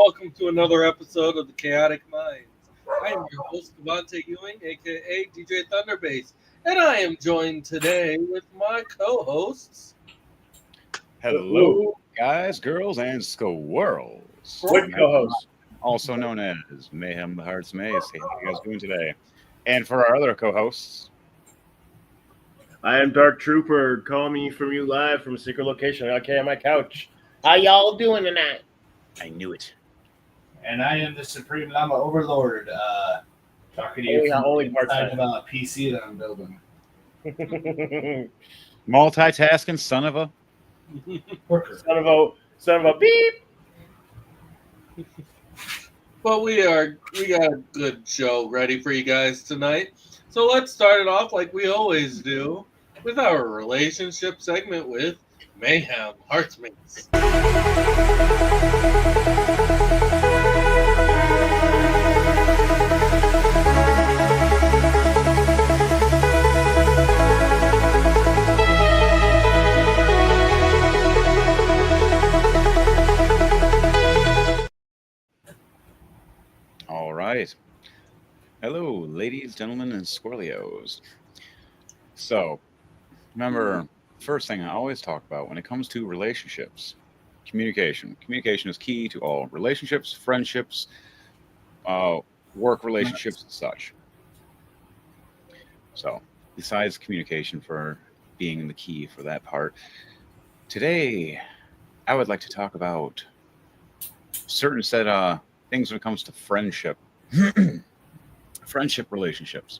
welcome to another episode of the Chaotic Minds. I am your host, Devontae Ewing, aka DJ Thunderbase, and I am joined today with my co-hosts. Hello, guys, girls, and squirrels. What co-host? Also known as Mayhem the Hearts Maze. Hey, how you guys doing today? And for our other co-hosts, I am Dark Trooper. Call me from you live from a secret location. Okay, on my couch. How y'all doing tonight? I knew it. And I am the Supreme Llama Overlord, talking to you Only- from only inside part-time. of a PC that I'm building. Multitasking son of a. Worker. son of a beep. But we got a good show ready for you guys tonight. So let's start it off like we always do with our relationship segment with Mayhem Heartsmates. All right. Hello, ladies, gentlemen, and squirrelios. So, remember, first thing I always talk about when it comes to relationships, communication. Communication is key to all relationships, friendships, work relationships, and such. So, besides communication for being the key for that part, today I would like to talk about certain set things when it comes to friendship. Friendship relationships.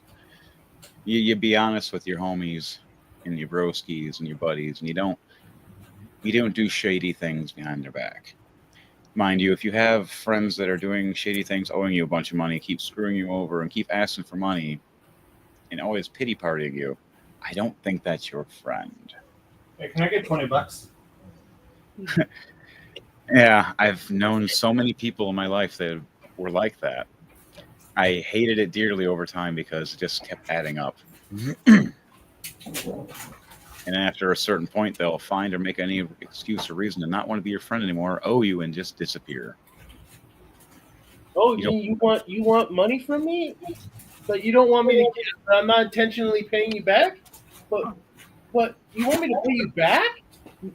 You be honest with your homies and your broskies and your buddies, and you don't do shady things behind their back. Mind you, if you have friends that are doing shady things, owing you a bunch of money, keep screwing you over, and keep asking for money, and always pity partying you, I don't think that's your friend. Hey, can I get $20? Yeah, I've known so many people in my life that were like that. I hated it dearly over time because it just kept adding up. And after a certain point, they'll find or make any excuse or reason to not want to be your friend anymore, owe you, and just disappear. Oh, You you want money from me? But you don't want me to get, I'm not intentionally paying you back? But you want me to pay you back?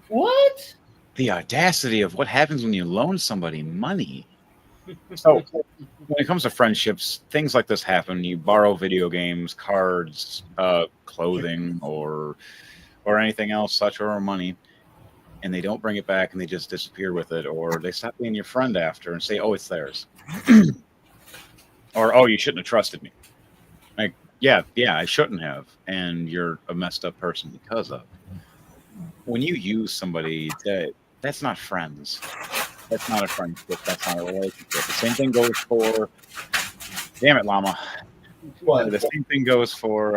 What? The audacity of what happens when you loan somebody money. So, when it comes to friendships, things like this happen. You borrow video games, cards, clothing, or anything else such, or money, and they don't bring it back, and they just disappear with it, or they stop being your friend after and say, "Oh, it's theirs," or "Oh, you shouldn't have trusted me." Like, yeah, I shouldn't have, and you're a messed up person because of. When you use somebody, that's not friends. That's not a friendship. That's not a relationship. The same thing goes for. Damn it, Llama. What? The same thing goes for.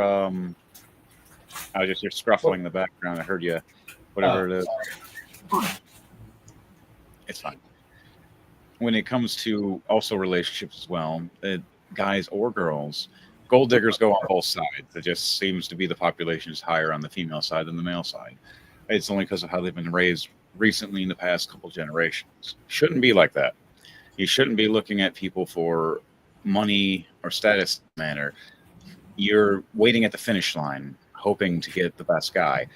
You're scruffling in the background. I heard you. Whatever it is. It's fine. When it comes to also relationships as well, guys or girls, gold diggers go on both sides. It just seems to be the population is higher on the female side than the male side. It's only because of how they've been raised recently in the past couple generations. Shouldn't be like that. You shouldn't be looking at people for money or status manner. You're waiting at the finish line, hoping to get the best guy.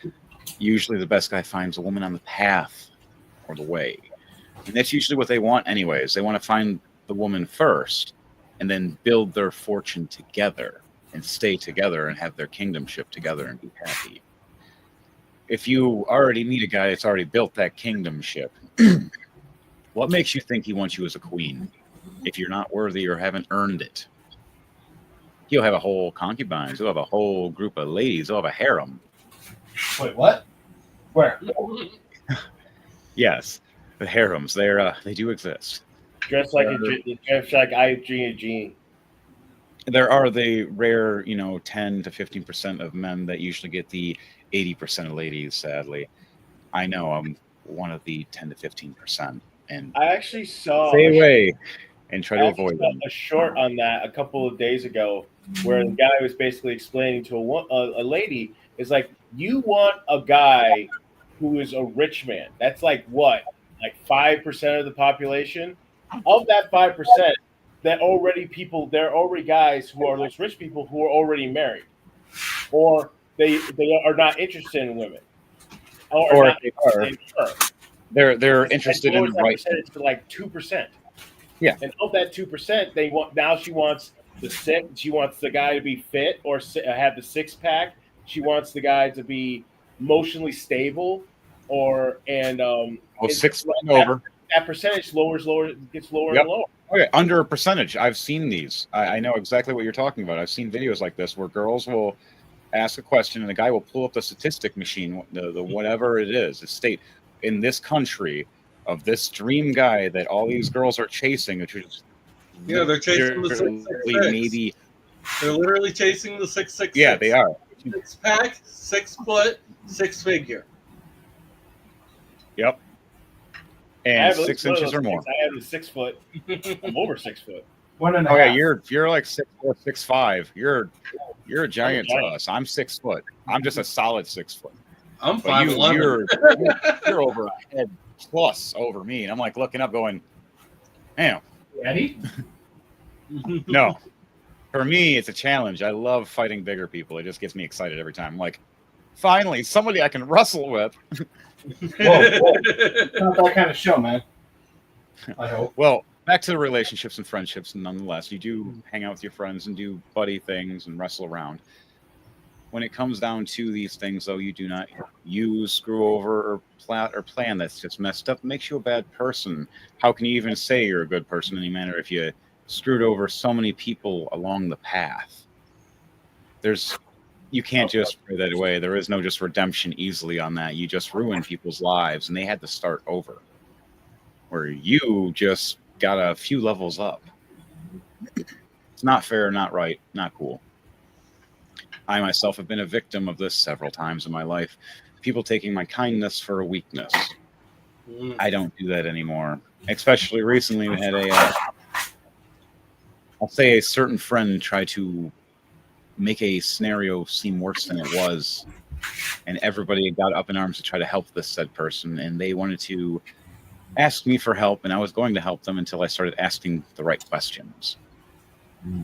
Usually the best guy finds a woman on the path or the way. And that's usually what they want anyways. They want to find the woman first and then build their fortune together and stay together and have their kingdomship together and be happy. If you already meet a guy that's already built that kingdomship, what makes you think he wants you as a queen if you're not worthy or haven't earned it? He'll have a whole concubines. He'll have a whole group of ladies. He'll have a harem. Wait, what? Where? Yes, the harems. They do exist. Dressed like IG. There are the rare, 10 to 15% of men that usually get the 80% of ladies, sadly. I know I'm one of the 10 to 15%. And I actually saw stay away and try to avoid them. a short on that a couple of days ago where the guy was basically explaining to a lady, is like, you want a guy who is a rich man. That's like what? Like 5% of the population? of that 5%, there are already guys who are those rich people who are already married, or they are not interested in women, or Or not if they are, interested in her. they're interested in lowers that right. percentage to like 2%. Yeah. And of that 2%, they want now she wants she wants the guy to be fit or have the six pack. She wants the guy to be emotionally stable, or Well, it's 6 like and over. that percentage gets lower Yep. and lower. Okay, under a percentage. I've seen these. I know exactly what you're talking about. I've seen videos like this where girls will ask a question and the guy will pull up the statistic machine, the whatever it is, the state in this country of this dream guy that all these girls are chasing, which is Yeah, they're chasing the 666. maybe. They're literally chasing the 666. Yeah, they are. 6-pack, 6 foot, 6 figure. Yep. I And have at 6 least one of inches or those more. things. I have the 6 foot. I'm over 6 foot. 1.5. Okay, you're like 6'4", 6'5". You're a giant to giant. us. I'm 6 foot. I'm just a solid 6 foot. I'm But 5'11". you're over a head plus over me, and I'm like looking up, going, "Damn, Ready? no." For me, it's a challenge. I love fighting bigger people. It just gets me excited every time. I'm like, finally, somebody I can wrestle with. Whoa. Not that kind of show, man. I hope. Well, back to the relationships and friendships. Nonetheless, you do hang out with your friends and do buddy things and wrestle around. When it comes down to these things, though, you do not use, screw over, or plot or plan that's just messed up. It makes you a bad person. How can you even say you're a good person in any manner if you screwed over so many people along the path? You can't just pray that away. There is no just redemption easily on that. You just ruin people's lives, and they had to start over. Where you just got a few levels up. It's not fair, not right, not cool. I myself have been a victim of this several times in my life. People taking my kindness for a weakness. I don't do that anymore. Especially recently, we had I'll say a certain friend try to make a scenario seem worse than it was. And everybody got up in arms to try to help this said person. And they wanted to ask me for help. And I was going to help them until I started asking the right questions.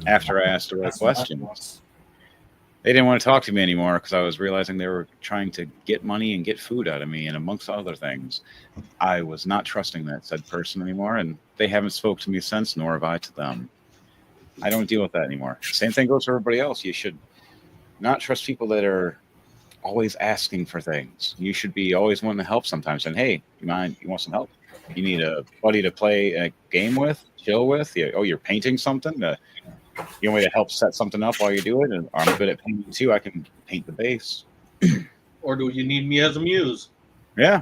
After I asked the right questions, they didn't want to talk to me anymore because I was realizing they were trying to get money and get food out of me. And amongst other things, I was not trusting that said person anymore. And they haven't spoke to me since, nor have I to them. I don't deal with that anymore. Same thing goes for everybody else. You should not trust people that are always asking for things. You should be always wanting to help sometimes. And hey, you want some help? You need a buddy to play a game with, chill with. You're painting something. You want me to help set something up while you do it? And I'm good at painting too. I can paint the base. Or do you need me as a muse? Yeah.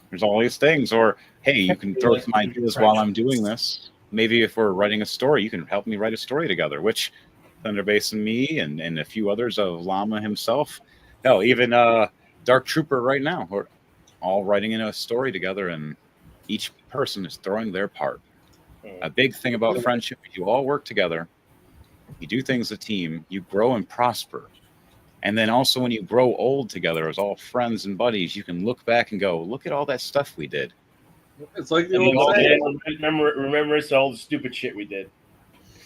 There's all these things. Or hey, you can throw some ideas while I'm doing this. Maybe if we're writing a story, you can help me write a story together, which Thunderbase and me and a few others of Llama himself. Hell, even Dark Trooper right now. We're all writing in a story together, and each person is throwing their part. A big thing about friendship, you all work together. You do things as a team. You grow and prosper. And then also when you grow old together as all friends and buddies, you can look back and go, look at all that stuff we did. It's like the old saying. Remember all the stupid shit we did.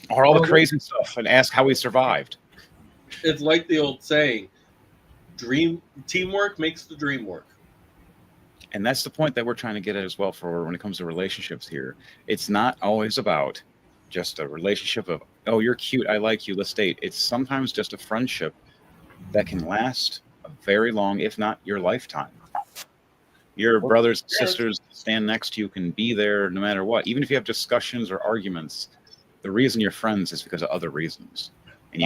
Or all the crazy stuff, and ask how we survived. It's like the old saying, teamwork makes the dream work. And that's the point that we're trying to get at as well for when it comes to relationships here. It's not always about just a relationship of, oh, you're cute, I like you, let's date. It's sometimes just a friendship that can last a very long, if not your lifetime. Your brothers and sisters stand next to you, can be there no matter what. Even if you have discussions or arguments, the reason you're friends is because of other reasons. And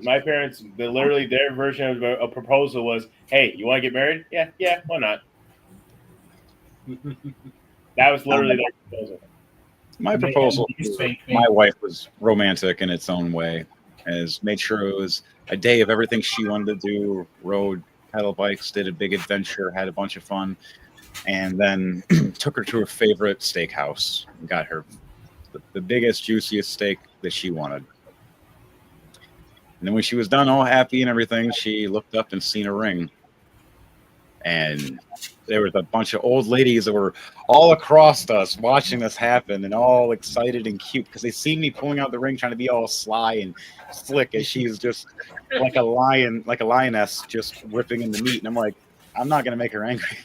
my parents, literally their version of a proposal was, hey, you want to get married? Yeah, why not? That was literally their proposal. My proposal, my wife was romantic in its own way, as made sure it was a day of everything she wanted to do, rode pedal bikes, did a big adventure, had a bunch of fun, and then took her to her favorite steakhouse and got her the biggest, juiciest steak that she wanted. And then when she was done, all happy and everything, she looked up and seen a ring. and there was a bunch of old ladies that were all across us watching this happen and all excited and cute because they see me pulling out the ring trying to be all sly and slick as she's just like a lion, like a lioness just whipping in the meat. And I'm like, I'm not going to make her angry.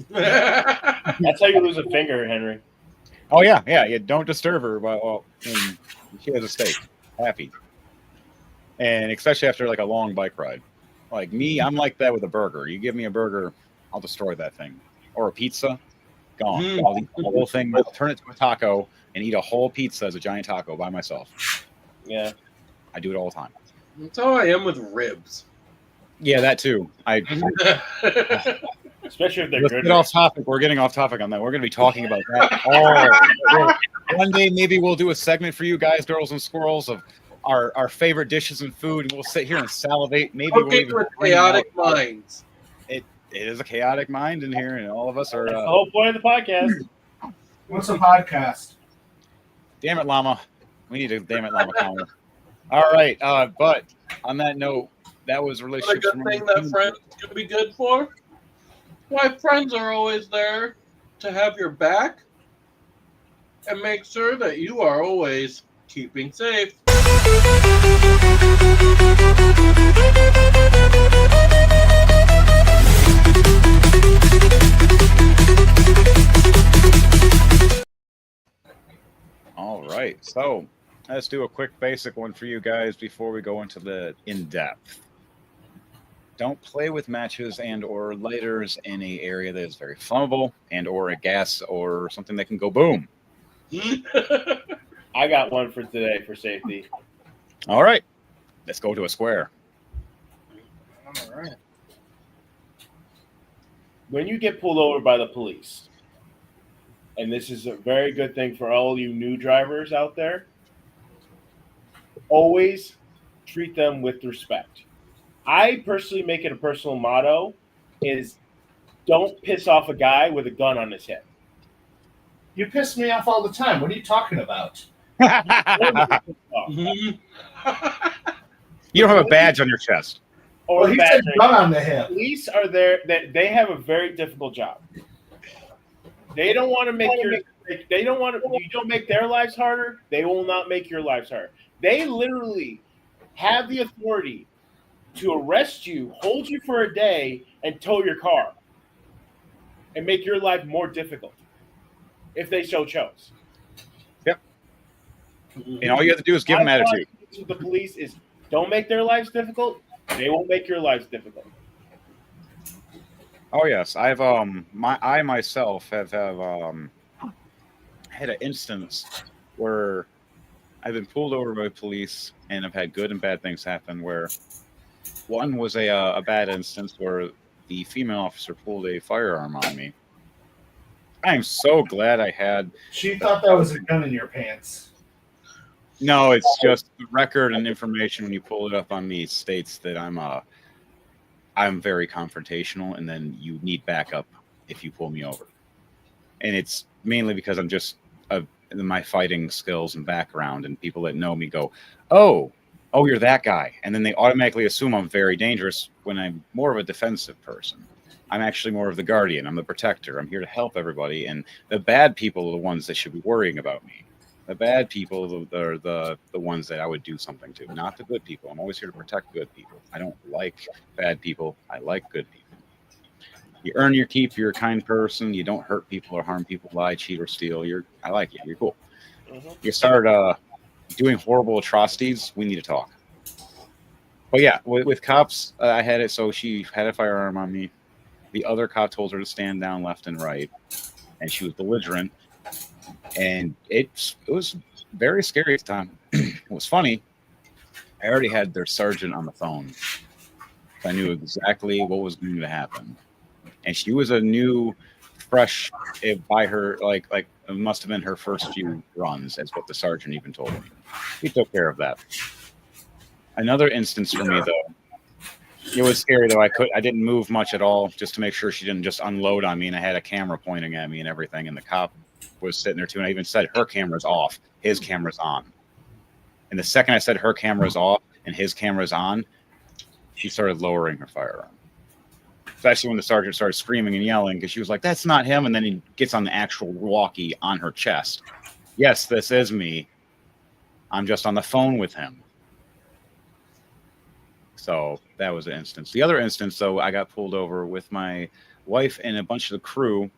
That's how you lose a finger, Henry. Oh, yeah. Don't disturb her. Well, and she has a steak. Happy. And especially after like a long bike ride. Like me, I'm like that with a burger. You give me a burger, I'll destroy that thing. Or a pizza, gone. I'll eat the whole thing, I'll turn it to a taco and eat a whole pizza as a giant taco by myself. Yeah. I do it all the time. That's how I am with ribs. Yeah, that too. Especially if they're Let's good. get off topic. We're getting off topic on that. We're going to be talking about that. One day, maybe we'll do a segment for you guys, girls and squirrels, of our favorite dishes and food, and we'll sit here and salivate. Maybe we'll Cooking even with chaotic minds. It is a chaotic mind in here, and all of us are. That's the whole point of the podcast. What's a podcast? Damn it, llama! We need a damn it, llama comment. All right, but on that note, that was What a relationships. good thing that friends can be good for. Why friends are always there to have your back and make sure that you are always keeping safe. All right, so let's do a quick basic one for you guys before we go into the in-depth. Don't play with matches and or lighters in an area that is very flammable and or a gas or something that can go boom. I got one for today for safety. All right, let's go to a square. All right. When you get pulled over by the police, and this is a very good thing for all you new drivers out there, always treat them with respect. I personally make it a personal motto is don't piss off a guy with a gun on his head. You piss me off all the time. What are you talking about? You don't have a badge on your chest. Or Well, he said gun on the hip. police are there that they have a very difficult job. They don't want to make you don't make their lives harder, they will not make your lives harder. They literally have the authority to arrest you, hold you for a day, and tow your car and make your life more difficult if they so chose. Yep. And all you have to do is give them attitude. With the police is don't make their lives difficult. They won't make your lives difficult. Oh yes, I myself have had an instance where I've been pulled over by police and I've had good and bad things happen. Where one was a bad instance where the female officer pulled a firearm on me. I am so glad I had. She thought that was a gun in your pants. No, it's just the record and information when you pull it up on me states that I'm very confrontational, and then you need backup if you pull me over. And it's mainly because I'm just my fighting skills and background, and people that know me go, oh, you're that guy. And then they automatically assume I'm very dangerous when I'm more of a defensive person. I'm actually more of the guardian. I'm the protector. I'm here to help everybody. And the bad people are the ones that should be worrying about me. The bad people are the ones that I would do something to, not the good people. I'm always here to protect good people. I don't like bad people. I like good people. You earn your keep. You're a kind person. You don't hurt people or harm people, lie, cheat, or steal. I like you. You're cool. Mm-hmm. You start doing horrible atrocities, we need to talk. But yeah, with cops, I had it. So she had a firearm on me. The other cop told her to stand down left and right, and she was belligerent. And it was very scary at the time. It was funny. I already had their sergeant on the phone. I knew exactly what was going to happen. And she was a new, fresh by her, like it must have been her first few runs, as what the sergeant even told me. He took care of that. Another instance for me, though, it was scary, though. I didn't move much at all just to make sure she didn't just unload on me, and I had a camera pointing at me and everything, and the cop was sitting there too, and I even said her camera's off, his camera's on. And the second I said her camera's off and his camera's on, she started lowering her firearm. especially when the sergeant started screaming and yelling because she was like, "That's not him," and then he gets on the actual walkie on her chest. Yes, this is me. I'm just on the phone with him. So that was an instance. The other instance, though, I got pulled over with my wife and a bunch of the crew.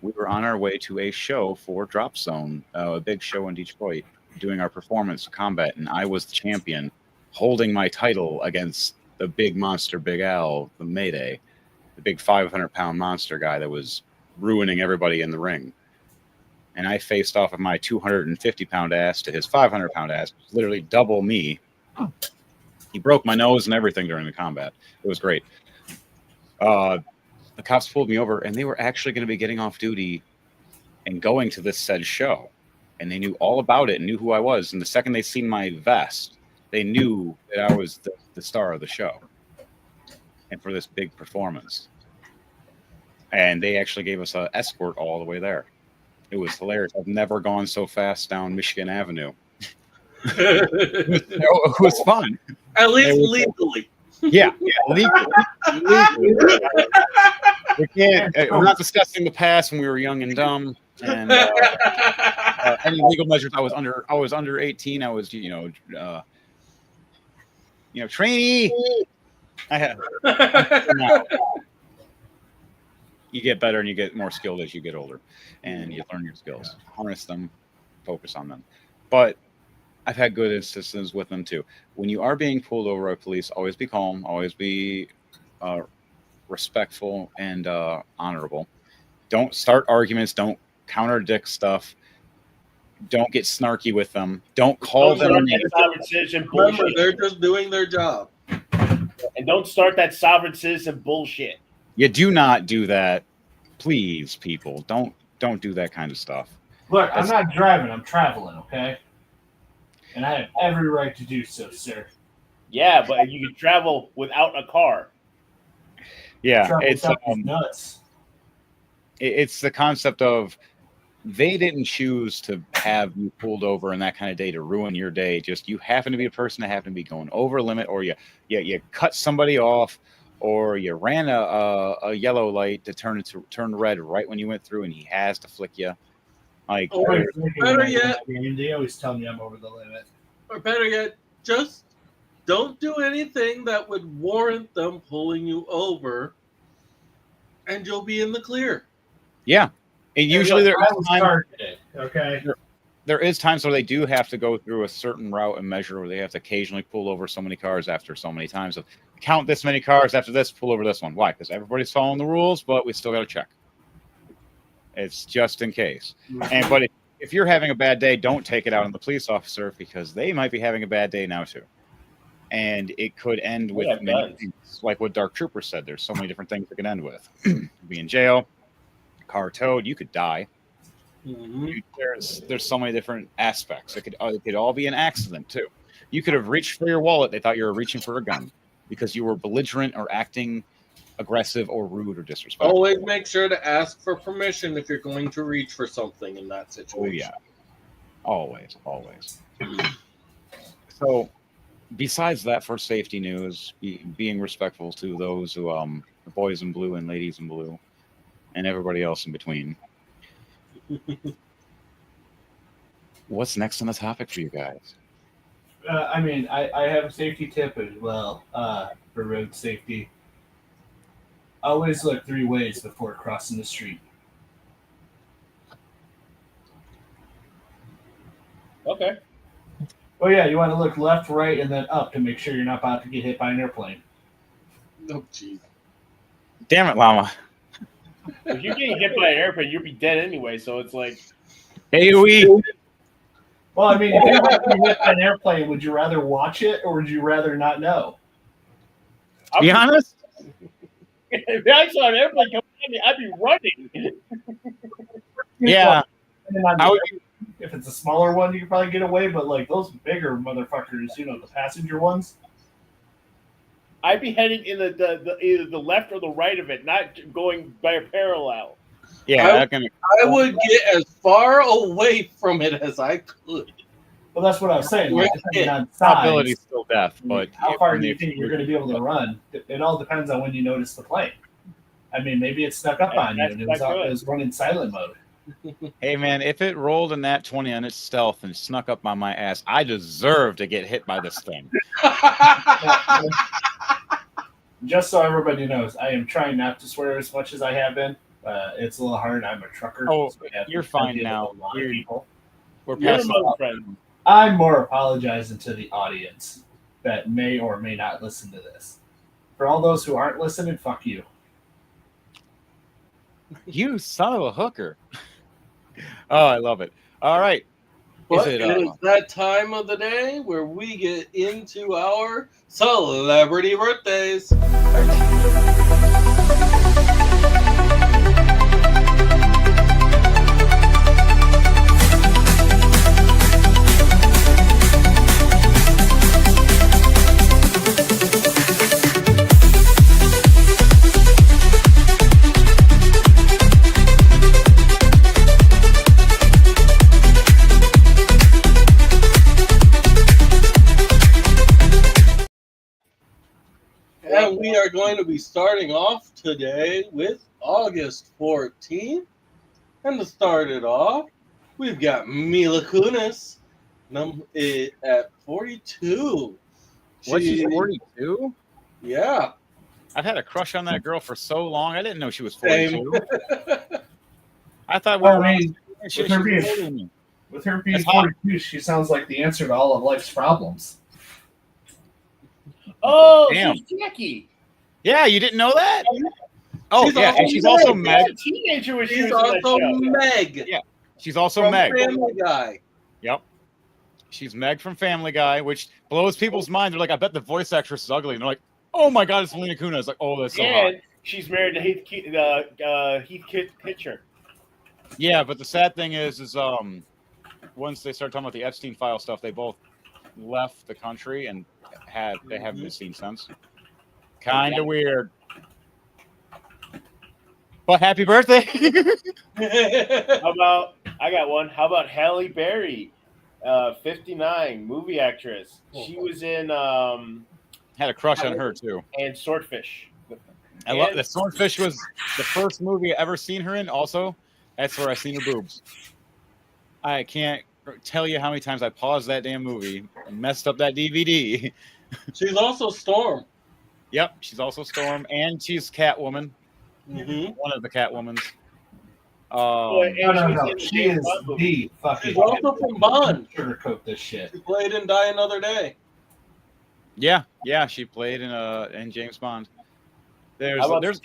We were on our way to a show for Drop Zone, a big show in Detroit, doing our performance combat, and I was the champion, holding my title against the big monster, Big Al, the Mayday, the big 500-pound monster guy that was ruining everybody in the ring. And I faced off of my 250-pound ass to his 500-pound ass, literally double me. He broke my nose and everything during the combat. It was great. The cops pulled me over, and they were actually going to be getting off duty and going to this said show. And they knew all about it and knew who I was. And the second they seen my vest, they knew that I was the star of the show and for this big performance. And they actually gave us an escort all the way there. It was hilarious. I've never gone so fast down Michigan Avenue. It was fun. At least legally. Yeah, legally. We can't. We're not discussing the past when we were young and dumb, and any legal measures. I was under 18. I was, trainee. I had. You get better and you get more skilled as you get older, and you learn your skills, harness them, focus on them. But I've had good instances with them too. When you are being pulled over by police, always be calm, always be respectful and honorable. Don't start arguments. Don't contradict stuff. Don't get snarky with them. Don't call them. Sovereign citizen Remember, bullshit. they're just doing their job. And don't start that sovereign citizen bullshit. You do not do that, please, people. Don't do that kind of stuff. Look, I'm not driving. I'm traveling, okay? And I have every right to do so, sir. Yeah, but you can travel without a car. Yeah, Travel it's without these nuts. it's the concept of they didn't choose to have you pulled over in that kind of day to ruin your day. Just you happen to be a person that happened to be going over limit, or you cut somebody off, or you ran a yellow light to turn red right when you went through, and he has to flick you. Like, better yet, They always tell me I'm over the limit. or better yet, just don't do anything that would warrant them pulling you over, and you'll be in the clear. yeah, and usually there I is was time, targeted, okay? there is times where they do have to go through a certain route and measure where they have to occasionally pull over so many cars after so many times. So count this many cars after this, pull over this one. Why? Because everybody's following the rules, but we still got to check. It's just in case. But if you're having a bad day, don't take it out on the police officer, because they might be having a bad day now too. And it could end with many things, like what Dark Trooper said. There's so many different things it can end with. Be in jail, car towed, you could die. Mm-hmm. There's so many different aspects. It could all be an accident too. You could have reached for your wallet. They thought you were reaching for a gun because you were belligerent or acting aggressive or rude or disrespectful. Always make sure to ask for permission if you're going to reach for something in that situation. Oh yeah, always. So, besides that, for safety news, being respectful to those who the boys in blue and ladies in blue, and everybody else in between. What's next on the topic for you guys? I have a safety tip as well for road safety. Always look 3 ways before crossing the street. Okay. Oh yeah, you want to look left, right, and then up to make sure you're not about to get hit by an airplane. Oh, jeez. Damn it, Llama. If you're getting hit by an airplane, you'll be dead anyway. So it's like, AOE. Well, I mean, if you're about to get hit by an airplane, would you rather watch it or would you rather not know? To be honest, if I saw an airplane coming at me, I'd be running. yeah. If it's a smaller one, you can probably get away, but like those bigger motherfuckers, the passenger ones. I'd be heading in the either the left or the right of it, not going by a parallel. Yeah, I would get as far away from it as I could. Well, that's what I was saying. Like, depending on possibility size, is still death, but how far do you think you're going to be able to run? It all depends on when you notice the plane. I mean, maybe it snuck up on you and it was running silent mode. Hey man, if it rolled in that 20 on its stealth and snuck up on my ass, I deserve to get hit by this thing. Just so everybody knows, I am trying not to swear as much as I have been. It's a little hard. I'm a trucker. Oh, so I have you're to fine deal now. with a lot of people. We're You're past my friend. I'm more apologizing to the audience that may or may not listen to this. For all those who aren't listening, fuck you. You son of a hooker. Oh, I love it. All right. But it is that time of the day where we get into our celebrity birthdays. And we are going to be starting off today with August 14th. And to start it off, we've got Mila Kunis at 42. What's she 42? Yeah. I've had a crush on that girl for so long. I didn't know she was 42. I thought we Well, were I mean, she's with her being- older than me. With her being That's hot. 42, she sounds like the answer to all of life's problems. Oh, Damn. she's Jackie. Yeah, you didn't know that? Oh, She's yeah, also and she's also Meg. Meg. She's a teenager when she She's was in that also show. Meg. Yeah. She's also from Meg. Family Guy. Yep. She's Meg from Family Guy, which blows people's minds. They're like, I bet the voice actress is ugly. And they're like, oh my God, it's Lena Kunis. Like, oh, that's so hot. And she's married to Heath Kitcher. Yeah, but the sad thing is once they start talking about the Epstein file stuff, they both left the country and they haven't been seen since. Kind of weird. But happy birthday! How about I got one? How about Halle Berry, 59, movie actress. She was in Had a crush on her too. and Swordfish. I love the Swordfish was the first movie I ever seen her in. Also, that's where I seen her boobs. I can't tell you how many times I paused that damn movie, messed up that DVD. She's also Storm. Yep, she's also Storm, and she's Catwoman. Mm-hmm. One of the Catwomans. No. She is the fucking. She's also from Bond. Sugarcoat this shit. She played in Die Another Day. Yeah, she played in James Bond. There's a lot of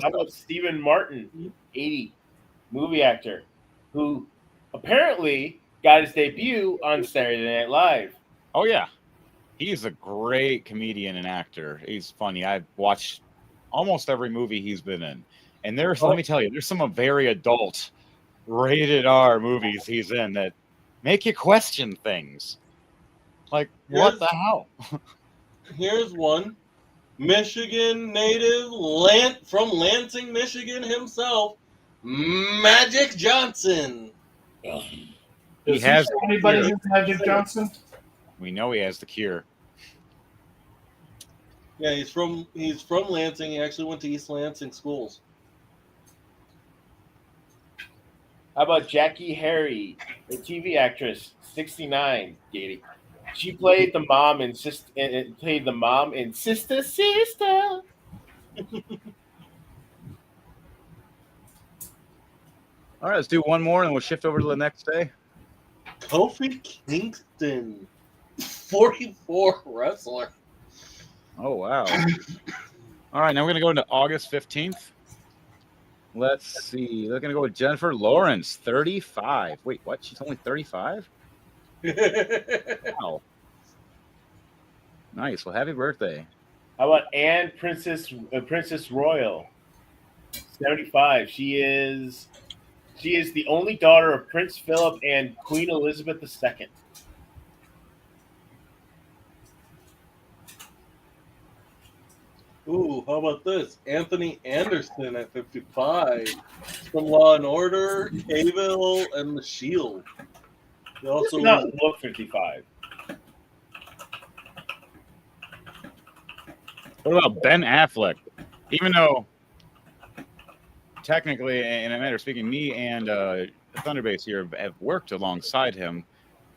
How about stuff. Stephen Martin, 80, movie actor, who apparently got his debut on Saturday Night Live. Oh yeah, he's a great comedian and actor. He's funny. I've watched almost every movie he's been in, and let me tell you, there's some very adult, rated R movies he's in that make you question things. Like, what the hell? Here's one. Michigan native, from Lansing, Michigan himself, Magic Johnson. Does has show anybody who's Magic Johnson? We know he has the cure. Yeah, he's from Lansing. He actually went to East Lansing schools. How about Jackie Harry, a TV actress, 69, Katie. She played the mom in Sister. All right, let's do one more, and we'll shift over to the next day. Kofi Kingston, 44 wrestler. Oh wow! All right, now we're gonna go into August 15th. Let's see. They're gonna go with Jennifer Lawrence, 35. Wait, what? She's only 35? Wow. Nice. Well, happy birthday. How about Anne Princess Royal, 75. She is the only daughter of Prince Philip and Queen Elizabeth II. Ooh, how about this? Anthony Anderson at 55. From Law and Order, Cable, and The Shield. He also Does not look 55. What about Ben Affleck? Even though technically, in a matter of speaking, me and Thunderbase here have worked alongside him.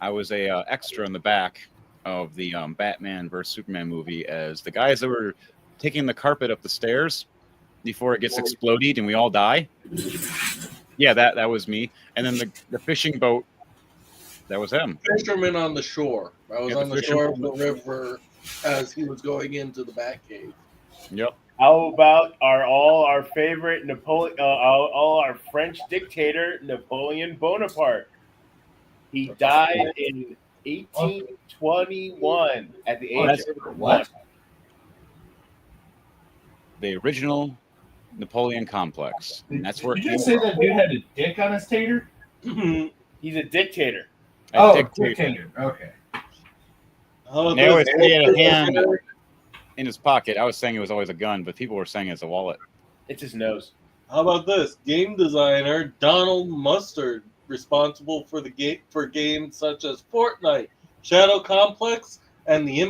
I was a extra in the back of the Batman vs Superman movie as the guys that were taking the carpet up the stairs before it gets exploded and we all die. Yeah, that was me. And then the fishing boat, that was him. Fisherman on the shore. I was Yeah, on the shore of the river as he was going into the Batcave. Yep. How about all our favorite Napoleon, all our French dictator Napoleon Bonaparte? He died in 1821 at the age of What? The original Napoleon complex. And that's where Did it you came just say from. that dude had a dick on his tater? He's a dictator. A Oh, dictator. dictator. Okay. How They always about say he had a this? hand in his pocket. I was saying it was always a gun, but people were saying it's a wallet. It's his nose. How about this? Game designer Donald Mustard, responsible for the games such as Fortnite, Shadow Complex, and the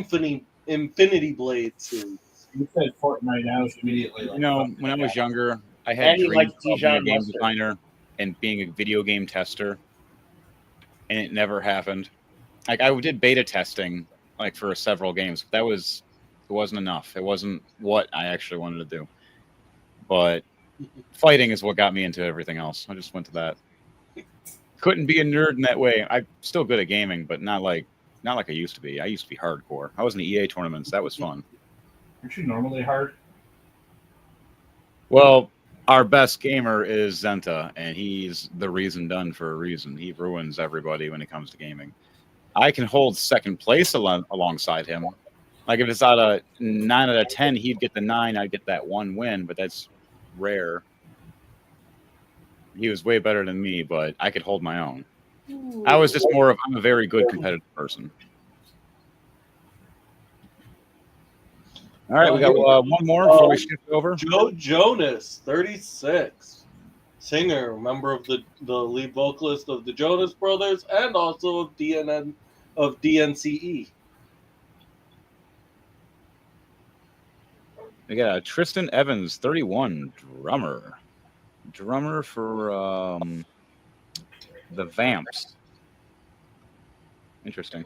Infinity Blade series. You said Fortnite, I was immediately like, You know, fuck when I that was guy. younger, I had And he dreams likes of being a Dijon game mustard. designer and being a video game tester, and it never happened. Like I did beta testing, like for several games. But it wasn't enough. It wasn't what I actually wanted to do. But fighting is what got me into everything else. I just went to that. Couldn't be a nerd in that way. I'm still good at gaming, but not like I used to be. I used to be hardcore. I was in the EA tournaments. That was fun. Aren't you normally hard? Well, our best gamer is Zenta, and he's the reason done for a reason. He ruins everybody when it comes to gaming. I can hold second place alongside him. Like if it's out of 9 out of 10, he'd get the 9. I'd get that 1 win, but that's rare. He was way better than me, but I could hold my own. I was just I'm a very good competitive person. All right, we got one more before we shift over. Joe Jonas, 36. Singer, member of the lead vocalist of the Jonas Brothers and also of DNCE. We got Tristan Evans, 31, drummer for the Vamps. Interesting.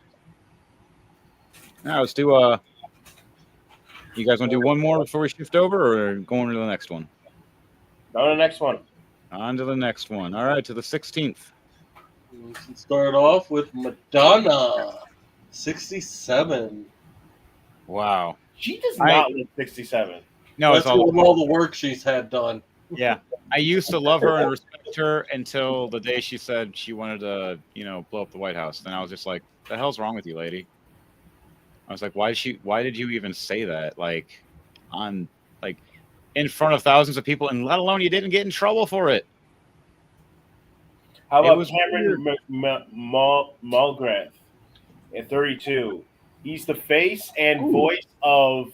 Now let's do you guys want to do one more before we shift over, or going to the next one? On to the next one. On to the next one. All right, to the 16th. We can start off with Madonna, 67. Wow. She does not look 67. No, That's it's all the work she's had done. yeah. I used to love her and respect her until the day she said she wanted to, blow up the White House. Then I was just like, "The hell's wrong with you, lady?" I was like, "Why did you even say that? Like, in front of thousands of people, and let alone you didn't get in trouble for it." How It about was Cameron Mulgrath at 32? He's the face and voice of.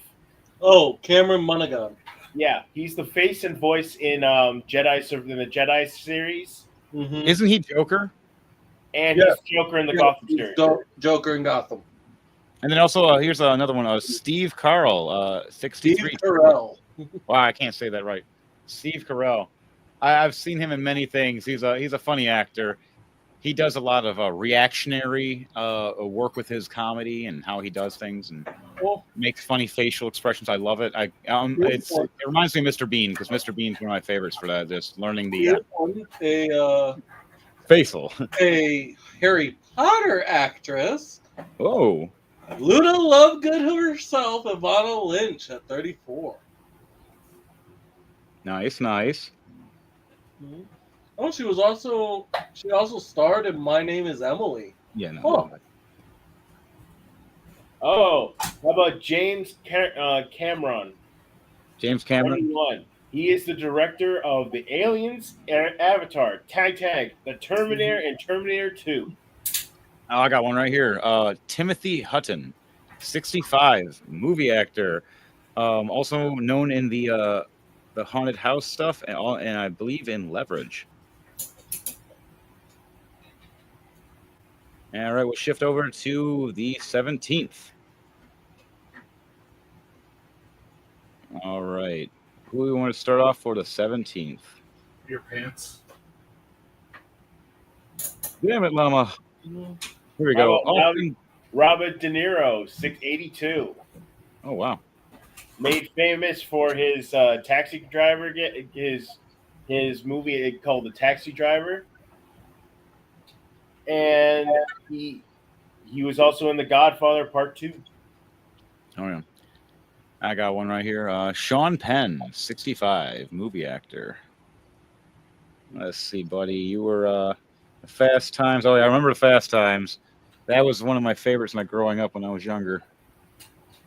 Oh, Cameron Monaghan. Yeah, he's the face and voice in the Jedi series, Mm-hmm. Isn't he Joker? and Yeah. he's Joker in the Gotham series. Joker in Gotham. And then also here's another one. Steve Carell, 63. Steve Carell. Wow, I can't say that right. Steve Carell. I've seen him in many things. He's a funny actor. He does a lot of reactionary work with his comedy and how he does things and makes funny facial expressions. I love it. It reminds me of Mr. Bean because Mr. Bean's one of my favorites for that. Just learning the facial. A Harry Potter actress. Oh, Luna Lovegood herself, Ivana Lynch at 34. nice. Oh, she also starred in My Name Is Emily. Yeah, no. Oh. Oh, how about James Cameron? James Cameron. 21. He is the director of the Aliens, Avatar, Tag, The Terminator, and Terminator 2. Oh, I got one right here. Timothy Hutton, 65, movie actor, also known in the haunted house stuff, and I believe in Leverage. All right, we'll shift over to the 17th. All right, who do we want to start off for the 17th? your pants. Damn it, Llama. Here we How go. about Robert De Niro, 682. Oh, wow. Made famous for his taxi driver, his movie called The Taxi Driver. And he was also in The Godfather Part 2. Oh, yeah. I got one right here. Sean Penn, 65, movie actor. Let's see, buddy. You were Fast Times. Oh, yeah, I remember the Fast Times. That was one of my favorites growing up when I was younger.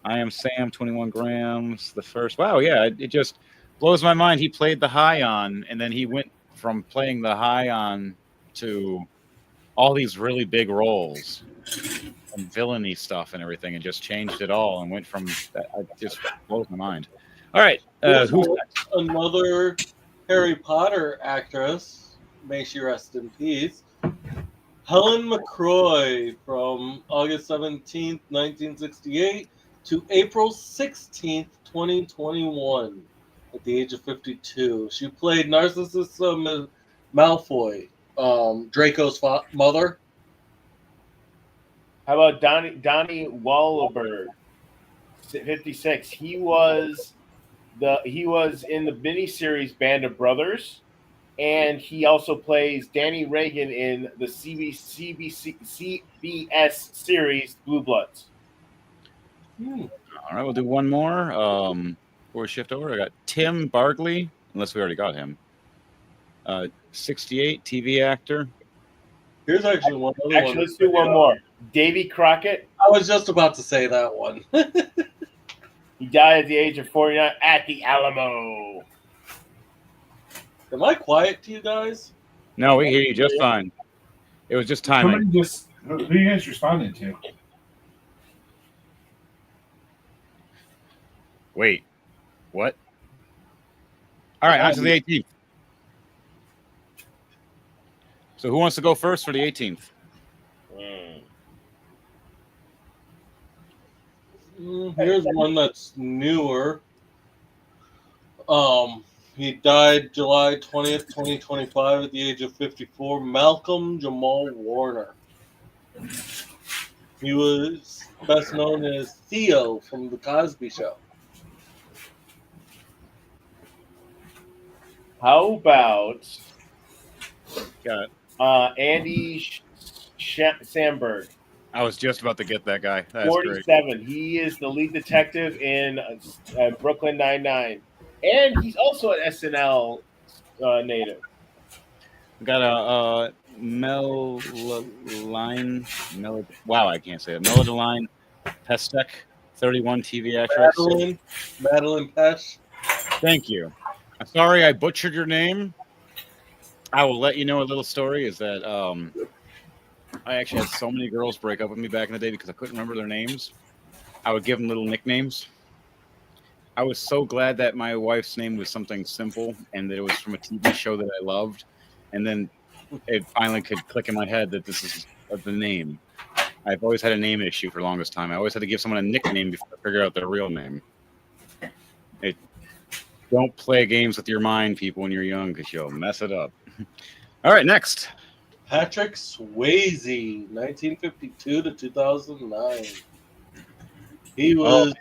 I Am Sam, 21 Grams. The first. Wow, yeah. It just blows my mind. He played the high on, and then he went from playing the high on to all these really big roles and villainy stuff and everything, and just changed it all and went from that. It just blows my mind. All right. Who's next? Another Harry Potter actress, may she rest in peace, Helen McCroy, from August 17th, 1968 to April 16th, 2021, at the age of 52. She played Narcissa Malfoy, Draco's mother. How about Donnie Wahlberg, 56? He was in the miniseries Band of Brothers, and he also plays Danny Reagan in the CBS series Blue Bloods. All right, we'll do one more. Before we shift over, I got Tim Bargley, unless we already got him. 68, TV actor. Here's actually one other one. Let's do one more. Davy Crockett. I was just about to say that one. He died at the age of 49 at the Alamo. Am I quiet to you guys? No, we hear you just fine. It was just timing. Who are you guys responding to? Wait, what? All right, on to the 18th. So who wants to go first for the 18th? Here's one that's newer. He died July 20th, 2025 at the age of 54. Malcolm Jamal Warner. He was best known as Theo from The Cosby Show. How about Got it. Andy Samberg? I was just about to get that guy. That's 47. great. He is the lead detective in Brooklyn Nine-Nine. And he's also an SNL native. We got a wow, I can't say it. Melodeline Pestek, 31, TV actress. Madeline Pesh. Thank you. I'm sorry I butchered your name. I will let you know a little story is that I actually had so many girls break up with me back in the day because I couldn't remember their names. I would give them little nicknames. I was so glad that my wife's name was something simple and that it was from a TV show that I loved. And then it finally could click in my head that this is the name. I've always had a name issue for the longest time. I always had to give someone a nickname before I figure out their real name. Don't play games with your mind, people, when you're young because you'll mess it up. All right, next. Patrick Swayze, 1952 to 2009. He was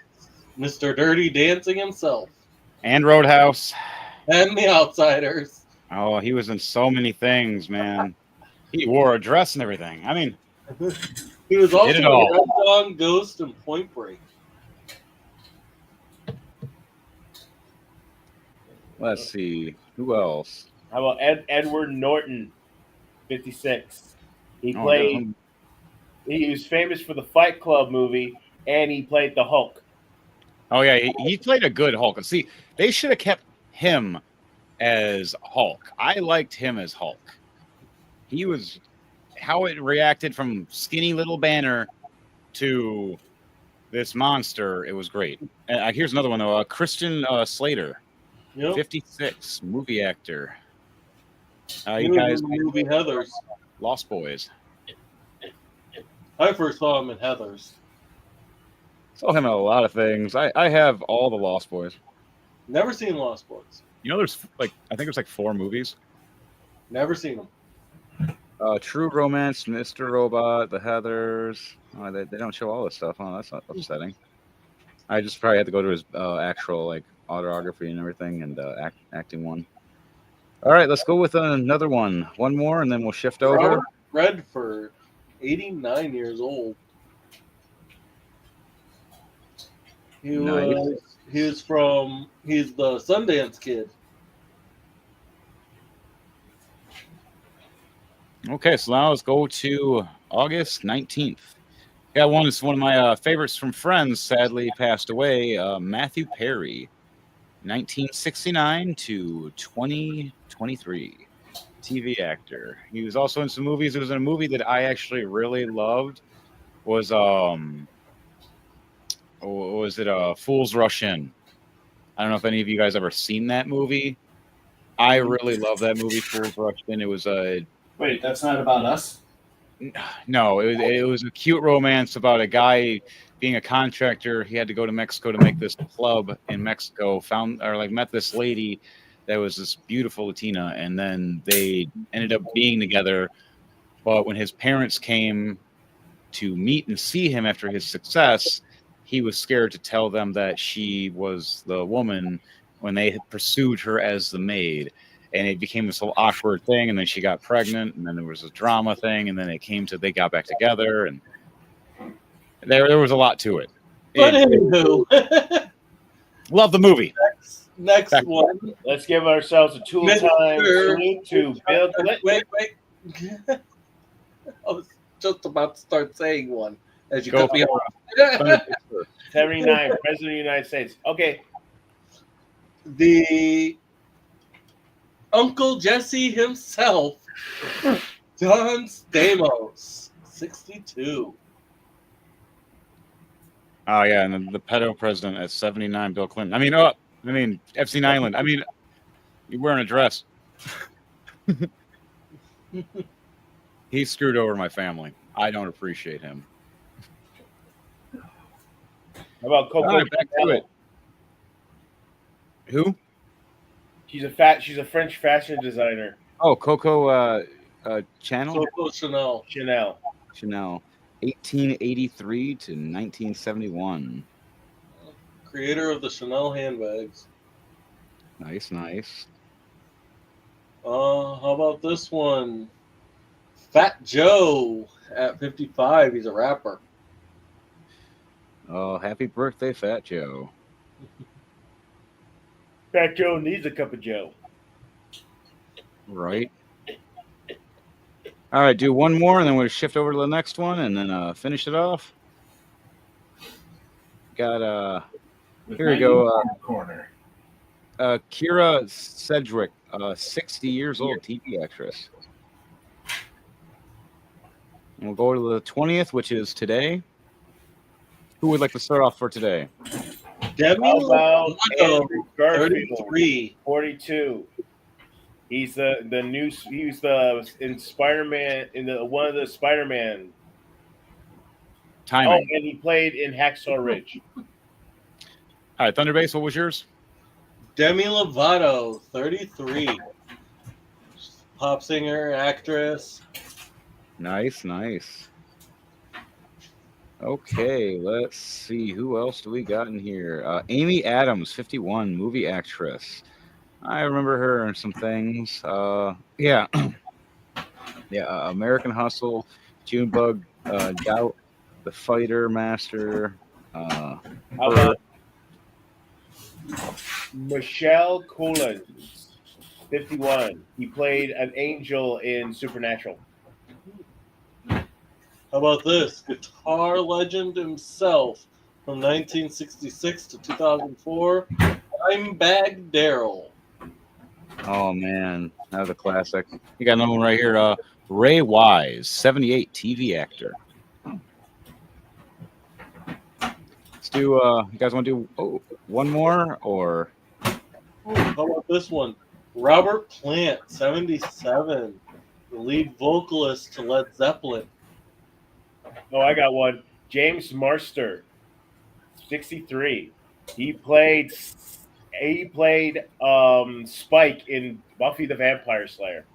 Mr. Dirty Dancing himself. And Roadhouse. And The Outsiders. Oh, he was in so many things, man. He wore a dress and everything. I mean, he was also did it in all. Red Dawn, Ghost, and Point Break. Let's see. Who else? How about Edward Norton, 56? He played. He was famous for the Fight Club movie, and he played the Hulk. Oh yeah, he played a good Hulk. And see, they should have kept him as Hulk. I liked him as Hulk. He was how it reacted from skinny little Banner to this monster. It was great. And here's another one though. Christian Slater, 56, movie actor. You guys, in the movie Heathers. Lost Boys. I first saw him in Heathers. Saw him in a lot of things. I have all the Lost Boys. Never seen Lost Boys. You know, there's I think there's 4 movies. Never seen them. True Romance, Mr. Robot, The Heathers. Oh, they don't show all this stuff. Oh, that's not upsetting. I just probably had to go to his actual like autography and everything and acting one. All right, let's go with another one. One more, and then we'll shift over. Robert Redford, 89 years old. He's the Sundance Kid. Okay, so now let's go to August 19th. Got one. It's one of my favorites from Friends. Sadly, passed away. Matthew Perry, 1969 to 2023. TV actor. He was also in some movies. It was in a movie that I actually really loved. Was Fools Rush In? I don't know if any of you guys ever seen that movie. I really love that movie, Fools Rush In. It was a Wait, that's not about us? no, it was a cute romance about a guy being a contractor. He had to go to Mexico to make this club in Mexico. Met this lady that was this beautiful Latina, and then they ended up being together. But when his parents came to meet and see him after his success, he was scared to tell them that she was the woman when they had pursued her as the maid. And it became this whole awkward thing, and then she got pregnant, and then there was a drama thing, and then they got back together, and there was a lot to it. But anywho, Love the movie. next one. Let's give ourselves a tool time salute to Bill Clinton. Wait. I was just about to start saying one as you Go cut me for off. 79, President of the United States. Okay. The Uncle Jesse himself, John Stamos, 62. Oh yeah, and the pedo president at 79, Bill Clinton. I mean Epstein Island. I mean, you're wearing a dress. He screwed over my family. I don't appreciate him. How about Coco? All right, back to it. Who? She's a French fashion designer. Oh, Coco Chanel. Coco Chanel. Chanel, 1883 to 1971. Creator of the Chanel handbags. Nice. How about this one? Fat Joe at 55. He's a rapper. Oh, happy birthday, Fat Joe. Fat Joe needs a cup of Joe. Right. All right, do one more, and then we'll shift over to the next one, and then finish it off. Got here we go. Corner. Kira Sedgwick, 60 years old, TV actress. And we'll go to the 20th, which is today. Who would like to start off for today? Demi How about Lovato, Andrew Garfield, 33. 42. He's in Spider-Man one of the Spider-Man. Timing. Oh, and he played in Hacksaw Ridge. All right, Thunderbase, what was yours? Demi Lovato, 33. Pop singer, actress. Nice. Okay, let's see. Who else do we got in here? Amy Adams, 51, movie actress. I remember her in some things. Yeah, American Hustle, Junebug, Doubt, The Fighter Master. How about Michelle Collins, 51. He played an angel in Supernatural. How about this? Guitar legend himself from 1966 to 2004, Dimebag Darrell. Oh man, that was a classic. You got another one right here. Ray Wise, 78, TV actor. Let's do. You guys want to do one more or? How about this one? Robert Plant, 77, the lead vocalist to Led Zeppelin. Oh, I got one. James Marster, 63. He played Spike in Buffy the Vampire Slayer.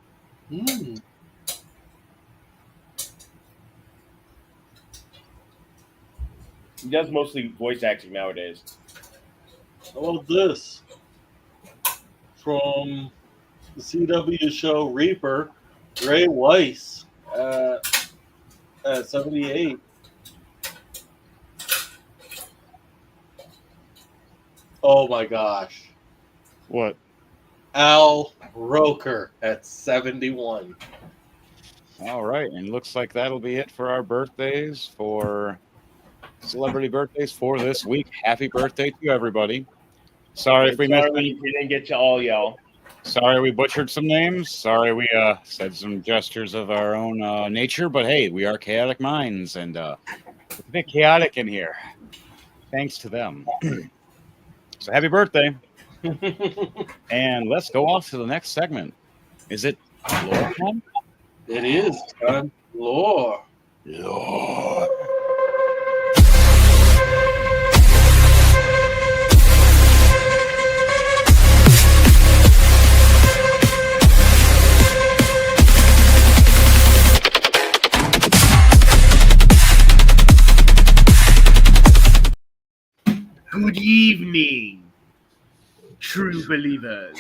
Mm. He does mostly voice acting nowadays. How about this? From the CW show Reaper, Ray Weiss at 78. Oh my gosh. What? Al Roker at 71. All right, and looks like that'll be it for our birthdays, for celebrity birthdays for this week. Happy birthday to everybody. Sorry if we missed any. We didn't get to all y'all. Sorry we butchered some names. Sorry we said some gestures of our own nature, but hey, we are chaotic minds, and it's a bit chaotic in here. Thanks to them. So happy birthday. And let's go off to the next segment. Is it lore time? It is time lore. Lore. Good evening, true believers.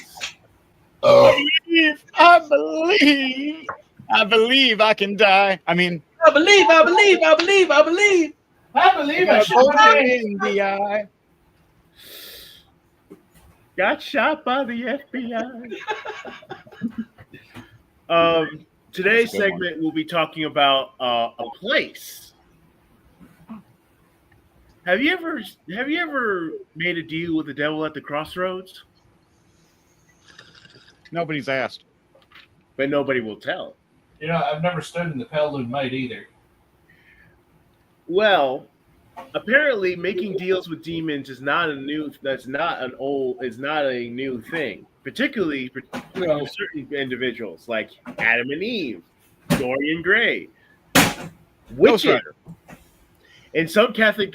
I believe I can die. I mean, I believe. I believe I should die. in the eye. Got shot by the FBI. Today's That's a good segment we'll be talking about a place. Have you ever made a deal with the devil at the crossroads? Nobody's asked. But nobody will tell. You know, I've never stood in the Petaluma Might either. Well, apparently making deals with demons is not a new thing. Particularly for certain individuals like Adam and Eve, Dorian Gray, witches. And some Catholic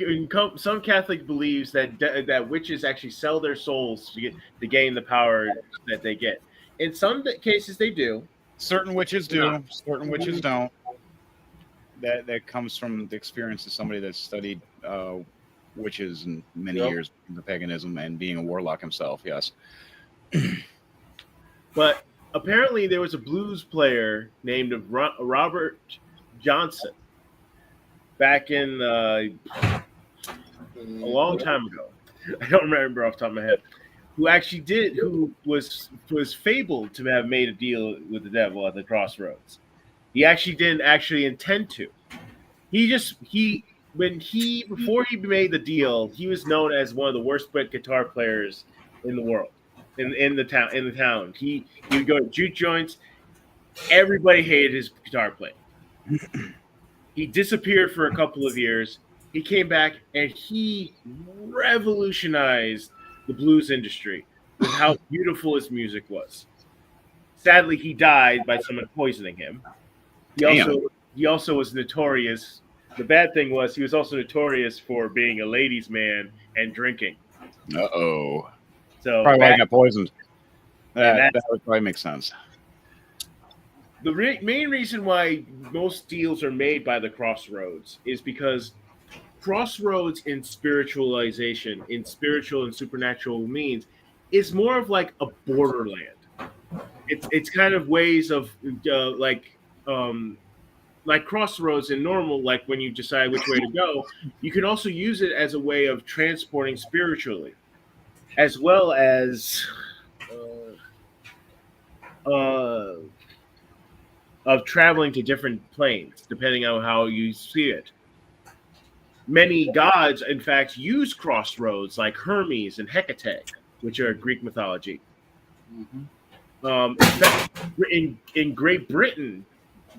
believes that witches actually sell their souls to gain the power that they get. In some cases, they do. Certain witches do. Certain witches don't. That comes from the experience of somebody that studied witches and many years in the paganism and being a warlock himself. Yes. But apparently, there was a blues player named Robert Johnson back in a long time ago. I don't remember off the top of my head. Who was fabled to have made a deal with the devil at the crossroads. He actually didn't intend to. Before he made the deal, he was known as one of the worst guitar players in the world, in the town. He would go to juke joints. Everybody hated his guitar playing. He disappeared for a couple of years. He came back and he revolutionized the blues industry with how beautiful his music was. Sadly, he died by someone poisoning him. He also was notorious. The bad thing was he was also notorious for being a ladies' man and drinking. Uh-oh. So probably why I got poisoned. That would probably make sense. The main reason why most deals are made by the crossroads is because crossroads in spiritualization, in spiritual and supernatural means, is more of like a borderland. It's kind of ways of like crossroads in normal, like when you decide which way to go, you can also use it as a way of transporting spiritually, as well as of traveling to different planes, depending on how you see it. Many gods, in fact, use crossroads, like Hermes and Hecate, which are Greek mythology. In fact, in Great Britain,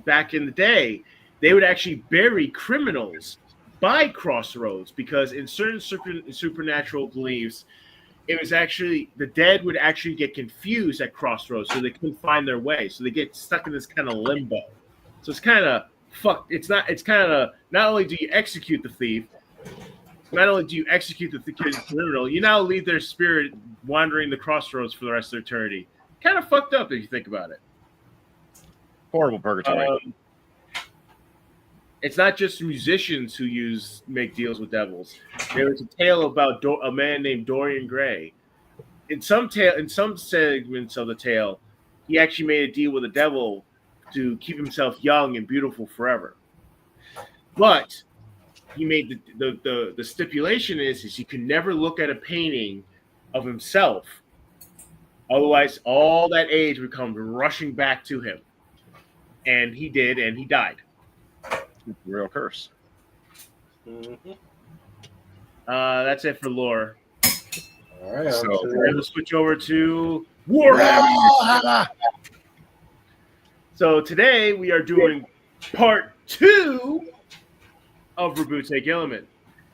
back in the day, they would actually bury criminals by crossroads because in certain supernatural beliefs, it was actually the dead would actually get confused at crossroads, so they couldn't find their way, so they get stuck in this kind of limbo. So it's kind of fucked. It's kind of not only do you execute the thief, not only do you execute the criminal, you now leave their spirit wandering the crossroads for the rest of eternity. Kind of fucked up if you think about it. Horrible purgatory. It's not just musicians who make deals with devils. There was a tale about a man named Dorian Gray. In some segments of the tale, he actually made a deal with the devil to keep himself young and beautiful forever. But he made the stipulation is he could never look at a painting of himself. Otherwise, all that age would come rushing back to him. And he did, and he died. Real curse. Mm-hmm. That's it for lore. All right. So- We'll switch over to Warhammer. So today we are doing part 2 of Rabute Gilliman.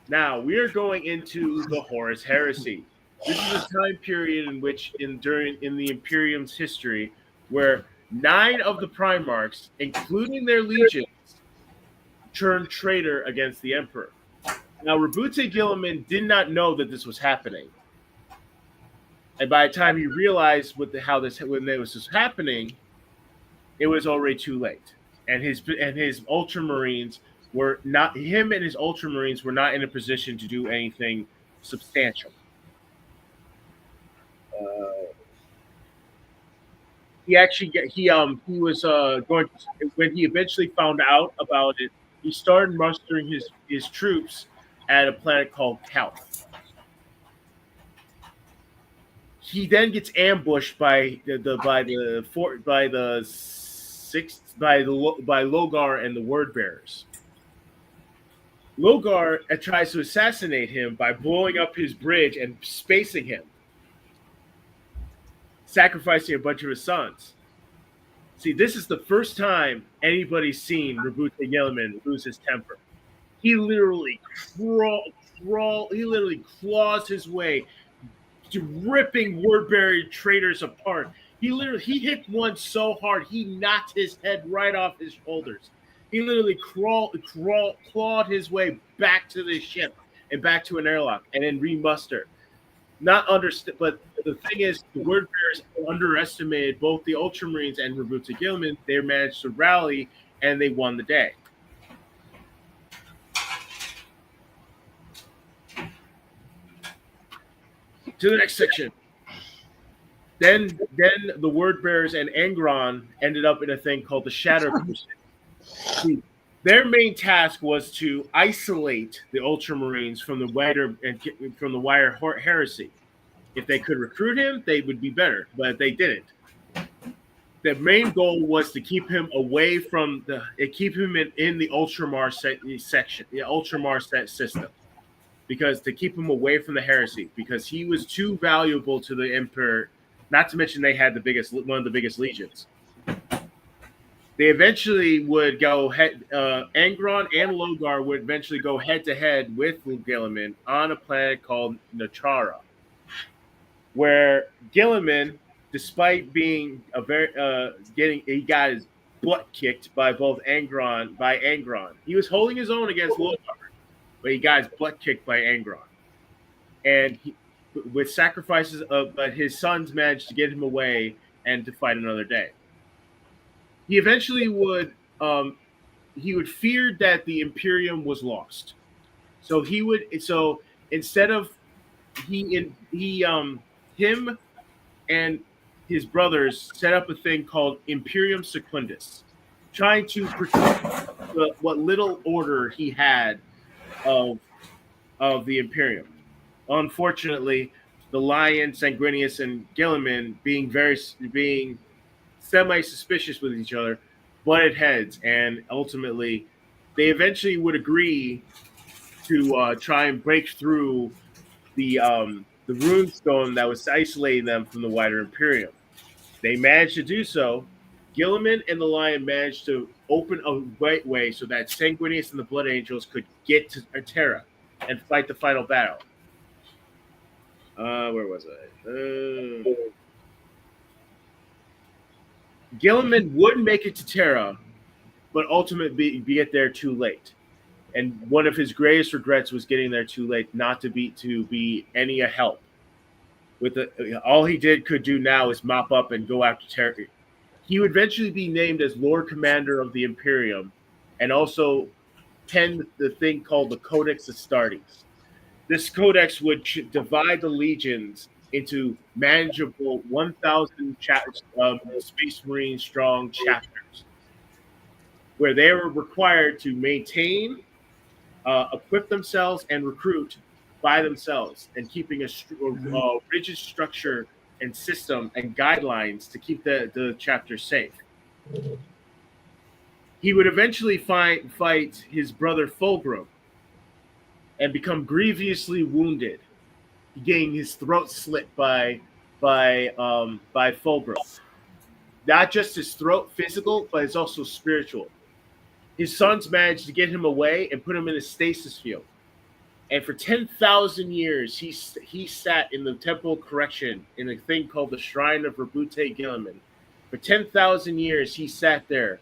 Now we are going into the Horus Heresy. This is a time period in which, in the Imperium's history, where 9 of the Primarchs, including their legions, turned traitor against the Emperor. Now, Rabute Gilliman did not know that this was happening, and by the time he realized when this was happening, it was already too late. And his Ultramarines were not. Him and his Ultramarines were not in a position to do anything substantial. He was going to, when he eventually found out about it, he started mustering his troops at a planet called Calth. He then gets ambushed by Logar and the Word Bearers. Logar tries to assassinate him by blowing up his bridge and spacing him, sacrificing a bunch of his sons. See, this is the first time anybody's seen Rabute Gilliman lose his temper. He literally claws his way to ripping Wordbearer traitors apart. He hit one so hard he knocked his head right off his shoulders. He literally clawed his way back to the ship and back to an airlock and then remuster. But the thing is, the Word Bearers underestimated both the Ultramarines and Rabute Gilliman. They managed to rally, and they won the day. To the next section. Then the Word Bearers and Angron ended up in a thing called the Shadow Crusade. Their main task was to isolate the Ultramarines from the wider heresy. If they could recruit him, they would be better, but they didn't. The main goal was to keep him away from keep him in the Ultramar section, the Ultramar system, because to keep him away from the heresy, because he was too valuable to the Emperor. Not to mention they had one of the biggest legions. They eventually would go Angron and Logar would eventually go head to head with Gilliman on a planet called Natara, where Gilliman, despite being he got his butt kicked by Angron. He was holding his own against Logar, but he got his butt kicked by Angron, and with sacrifices but his sons managed to get him away and to fight another day. He eventually would fear that the Imperium was lost. So instead of him and his brothers set up a thing called Imperium Secundus, trying to protect what little order he had of the Imperium. Unfortunately, the Lion, Sanguinius, and Gilliman being semi-suspicious with each other, butted heads, and ultimately, they eventually would agree to try and break through the runestone that was isolating them from the wider Imperium. They managed to do so. Gilliman and the Lion managed to open a right way so that Sanguinius and the Blood Angels could get to Terra and fight the final battle. Where was I? Gilliman would make it to Terra, but ultimately get there too late. And one of his greatest regrets was getting there too late, not to be any help. All he could do now is mop up and go after Terra. He would eventually be named as Lord Commander of the Imperium, and also pen the thing called the Codex Astartes. This codex would divide the legions into manageable 1,000 Space Marine strong chapters, where they were required to maintain, equip themselves, and recruit by themselves, and keeping a rigid structure and system and guidelines to keep the chapter safe. He would eventually fight his brother Fulgrim and become grievously wounded, getting his throat slit by Fulgrim. Not just his throat physical, but it's also spiritual. His sons managed to get him away and put him in a stasis field. And for 10,000 years, he sat in the Temple of Correction in a thing called the Shrine of Rabute Gilliman. For 10,000 years, he sat there,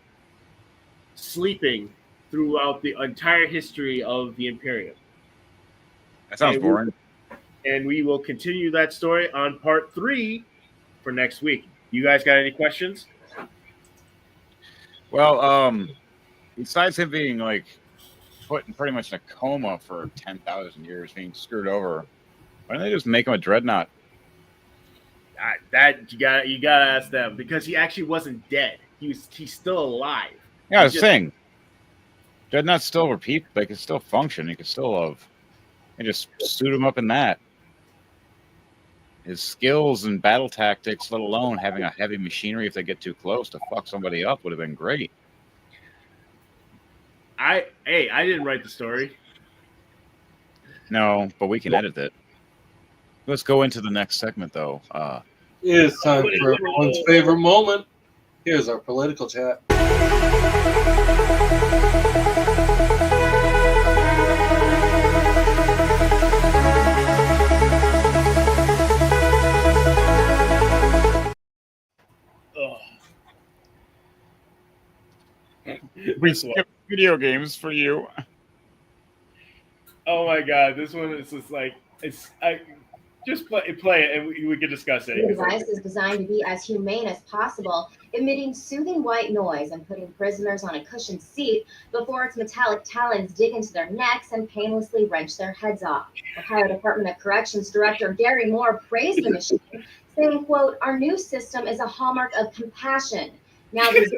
sleeping throughout the entire history of the Imperium. That sounds boring. And we will continue that story on part 3 for next week. You guys got any questions? Well, besides him being like put in pretty much in a coma for 10,000 years, being screwed over, why don't they just make him a dreadnought? That you gotta ask them, because he actually wasn't dead. He's still alive. Yeah, I was saying, dreadnoughts still repeat. They can still function. You can still have, and just suit him up in that. His skills and battle tactics, let alone having a heavy machinery if they get too close to fuck somebody up, would have been great. I didn't write the story. No, but we can edit it. Let's go into the next segment, though. It is time for everyone's favorite moment. Here's our political chat. We skip video games for you. Oh my god, this one is just like just play it and we can discuss it. The device is designed to be as humane as possible, emitting soothing white noise and putting prisoners on a cushioned seat before its metallic talons dig into their necks and painlessly wrench their heads off. Ohio Department of Corrections Director Gary Moore praised the machine, saying, quote, "Our new system is a hallmark of compassion. Now these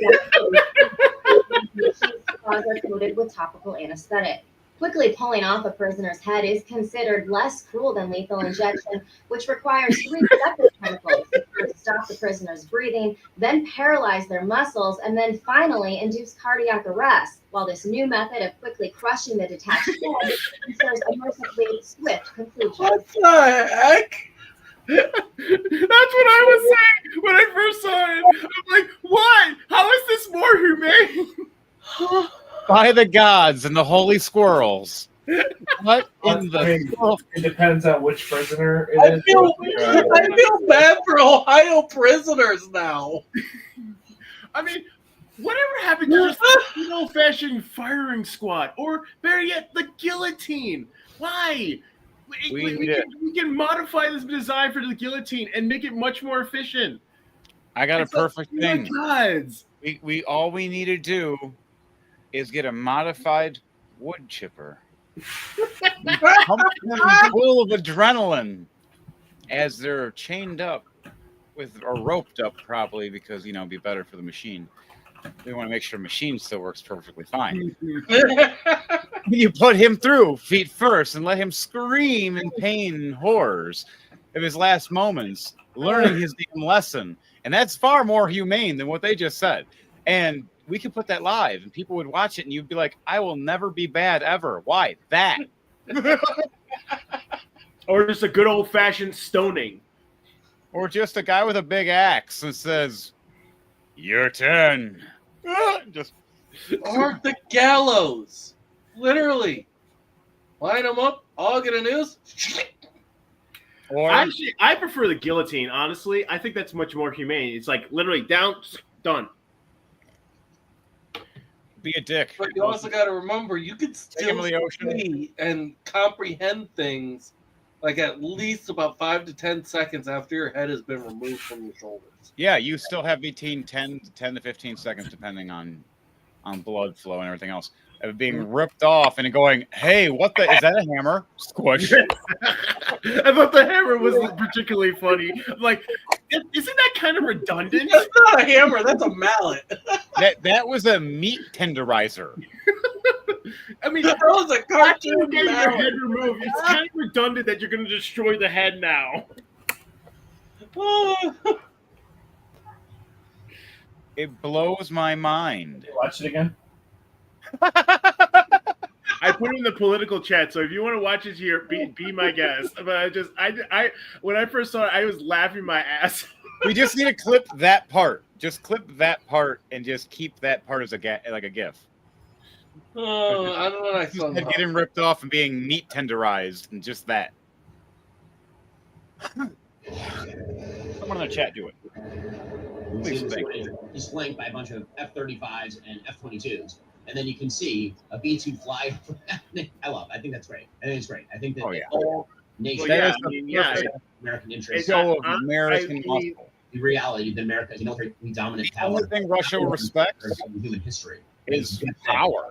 are coated with topical anesthetic. Quickly pulling off a prisoner's head is considered less cruel than lethal injection, which requires 3 separate chemicals to stop the prisoner's breathing, then paralyze their muscles, and then finally induce cardiac arrest, while this new method of quickly crushing the detached head ensures a mercifully swift conclusion." What the heck? That's what I was saying when I first saw it. I'm like, what? How is this more humane? By the gods and the holy squirrels. What in I mean, the... it depends on which prisoner it I is. feel bad for Ohio prisoners now. I mean, whatever happened to just the old-fashioned firing squad, or better yet, the guillotine? Why? We can modify this design for the guillotine and make it much more efficient. I got a perfect thing. Oh my gods. We all we need to do is get a modified wood chipper. Pump them full of adrenaline as they're chained up with, or roped up probably, because it'd be better for the machine. We want to make sure the machine still works perfectly fine. You put him through feet first and let him scream in pain and horrors of his last moments, learning his damn lesson. And that's far more humane than what they just said. And we could put that live and people would watch it and you'd be like, I will never be bad ever. Why? That. Or just a good old-fashioned stoning. Or just a guy with a big axe that says, your turn. Just Or the gallows. Literally. Line them up, all get a noose. or Actually, I prefer the guillotine, honestly. I think that's much more humane. It's like literally down, done. be a dick. But you also got to remember, you could Take him still to the ocean. see and comprehend things like at least about 5 to 10 seconds after your head has been removed from your shoulders. Yeah, you still have between 10 to 15 seconds, depending on blood flow and everything else, of being ripped off and going, hey, what the, is that a hammer? Squish. I thought the hammer was particularly funny. I'm like, isn't that kind of redundant? That's not a hammer, that's a mallet. That was a meat tenderizer. I mean, That was a after you cartoon get your mallet. head removed, it's kind of redundant that you're going to destroy the head now. Oh. It blows my mind. Watch it again. I put it in the political chat, so if you want to watch it here, be my guest. But I when I first saw it, I was laughing my ass. We just need to clip that part. Just clip that part and just keep that part as a GIF. Oh, I don't know. I saw Just getting ripped off and being meat tenderized and just that. Someone in the chat do it. Please think. He's flanked by a bunch of F-35s and F-22s, and then you can see a B-2 fly. I think that's great. I think it's great. I think that the whole nation, Well, That yeah, is the I mean, yeah, perfect American interests, show of I American mean, muscle. the reality that America is a military dominant The only power thing Russia respects in human history is power.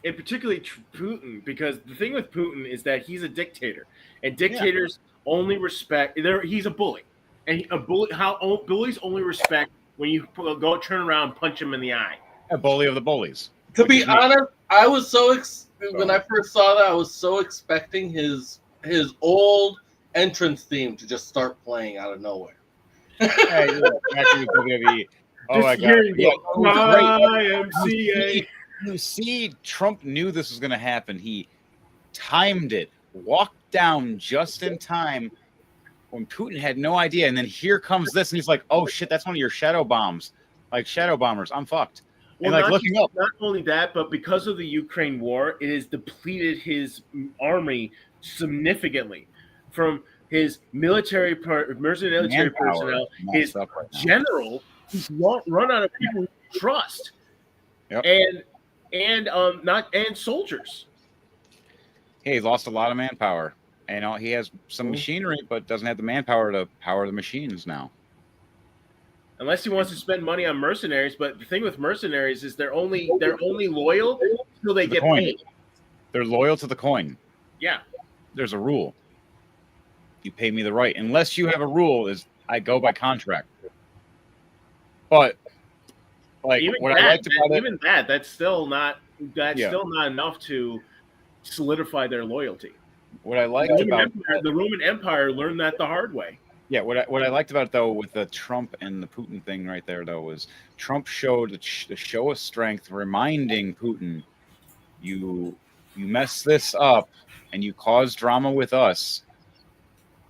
and particularly Putin, because the thing with Putin is that he's a dictator, and dictators only respect. He's a bully, and bullies only respect when you go turn around and punch him in the eye. A bully of the bullies. To be honest, I was when I first saw that, I was so expecting his old entrance theme to just start playing out of nowhere. Yeah, you're back to the WWE. Oh my Just god! hearing Yeah, the it was great. YMCA. You see, Trump knew this was going to happen. He timed it, walked down just in time when Putin had no idea. And then here comes this, and he's like, "Oh shit, that's one of your shadow bombs, like shadow bombers. I'm fucked." Well, And like looking up, not only that, but because of the Ukraine war, it has depleted his army significantly from his mercenary manpower personnel, messed his up right now. general. He's run out of people he trust, Yep. and soldiers. Hey, he's lost a lot of manpower, and he has some machinery, but doesn't have the manpower to power the machines now. Unless he wants to spend money on mercenaries, but the thing with mercenaries is they're only loyal until they The get coin. paid. They're loyal to the coin. Yeah, There's a rule. You pay me the right. Unless you have a rule, is I go by contract. But like what I liked about it, that's still not Yeah. still not enough to solidify their loyalty. what I liked about The Roman Empire learned that the hard way. yeah, what I liked about it though with the Trump and the Putin thing right there though was Trump showed the show of strength, reminding Putin, you mess this up and you cause drama with us.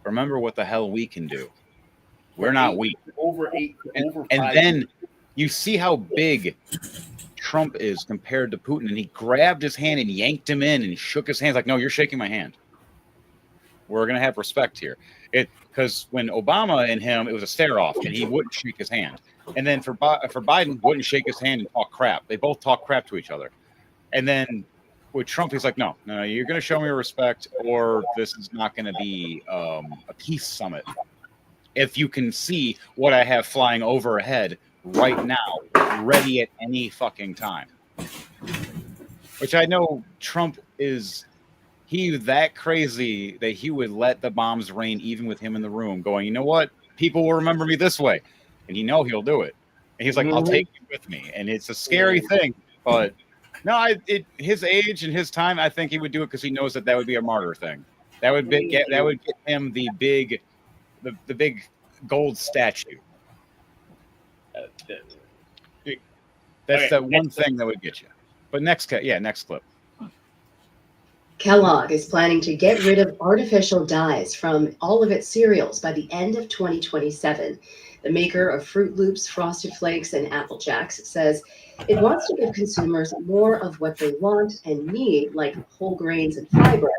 Remember what the hell we can do. We're not weak. Over And 5 then you see how big Trump is compared to Putin, and he grabbed his hand and yanked him in and shook his hand like, "No, you're shaking my hand. We're gonna have respect here." Because when Obama and him, it was a stare off, and he wouldn't shake his hand. And then for Biden, wouldn't shake his hand and talk crap. They both talk crap to each other. And then with Trump, he's like, no, you're gonna show me respect, or this is not gonna be a peace summit. If you can see what I have flying overhead right now, ready at any fucking time. Which I know Trump is that crazy that he would let the bombs rain even with him in the room, going, you know what? People will remember me this way. And he'll do it. And he's like, I'll take you with me. And it's a scary thing. But no, his age and his time, I think he would do it because he knows that would be a martyr thing. That would get him the big gold statue. That's the one thing that would get you. But next clip. Kellogg is planning to get rid of artificial dyes from all of its cereals by the end of 2027. The maker of Fruit Loops, Frosted Flakes, and Apple Jacks says it wants to give consumers more of what they want and need, like whole grains and fiber,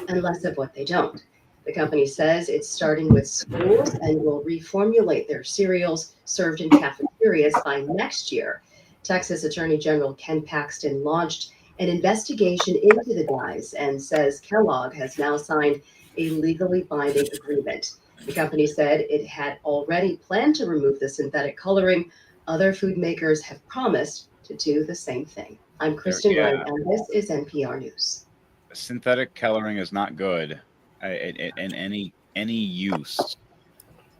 and less of what they don't. The company says it's starting with schools and will reformulate their cereals served in cafeterias by next year. Texas Attorney General Ken Paxton launched an investigation into the dyes and says Kellogg has now signed a legally binding agreement. The company said it had already planned to remove the synthetic coloring. Other food makers have promised to do the same thing. I'm Kristen Yeah. Wright, and this is NPR News. Synthetic coloring is not good in any use.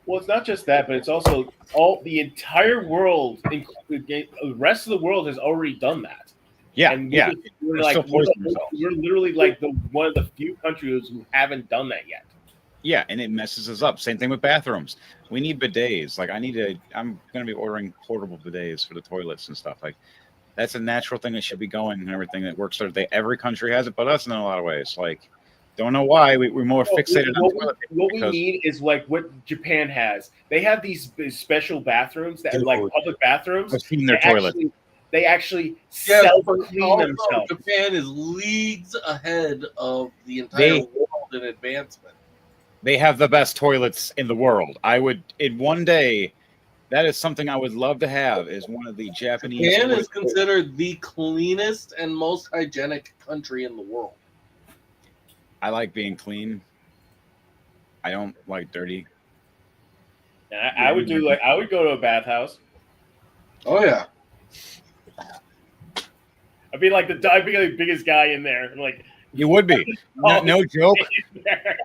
Well, it's not just that, but it's also the entire world, the rest of the world has already done that. Yeah, And yeah. we're They're like still poisoning themselves. we're literally like one of the few countries who haven't done that yet. Yeah, and it messes us up. Same thing with bathrooms. We need bidets. Like I'm going to be ordering portable bidets for the toilets and stuff. Like that's a natural thing that should be going and everything that works. Every country has it, but us in a lot of ways. Like don't know why we're more fixated on toilet paper. What we need is like what Japan has. They have these special bathrooms that are like public bathrooms. I've seen their toilets. They actually Yeah, self-clean themselves. Japan is leagues ahead of the entire world in advancement. They have the best toilets in the world. In one day, that is something I would love to have. Is one of the Japanese. Japan is considered the cleanest and most hygienic country in the world. I like being clean. I don't like dirty. And I would go to a bathhouse. Oh yeah. I'd be like the biggest guy in there. I'm like, You would be. No joke.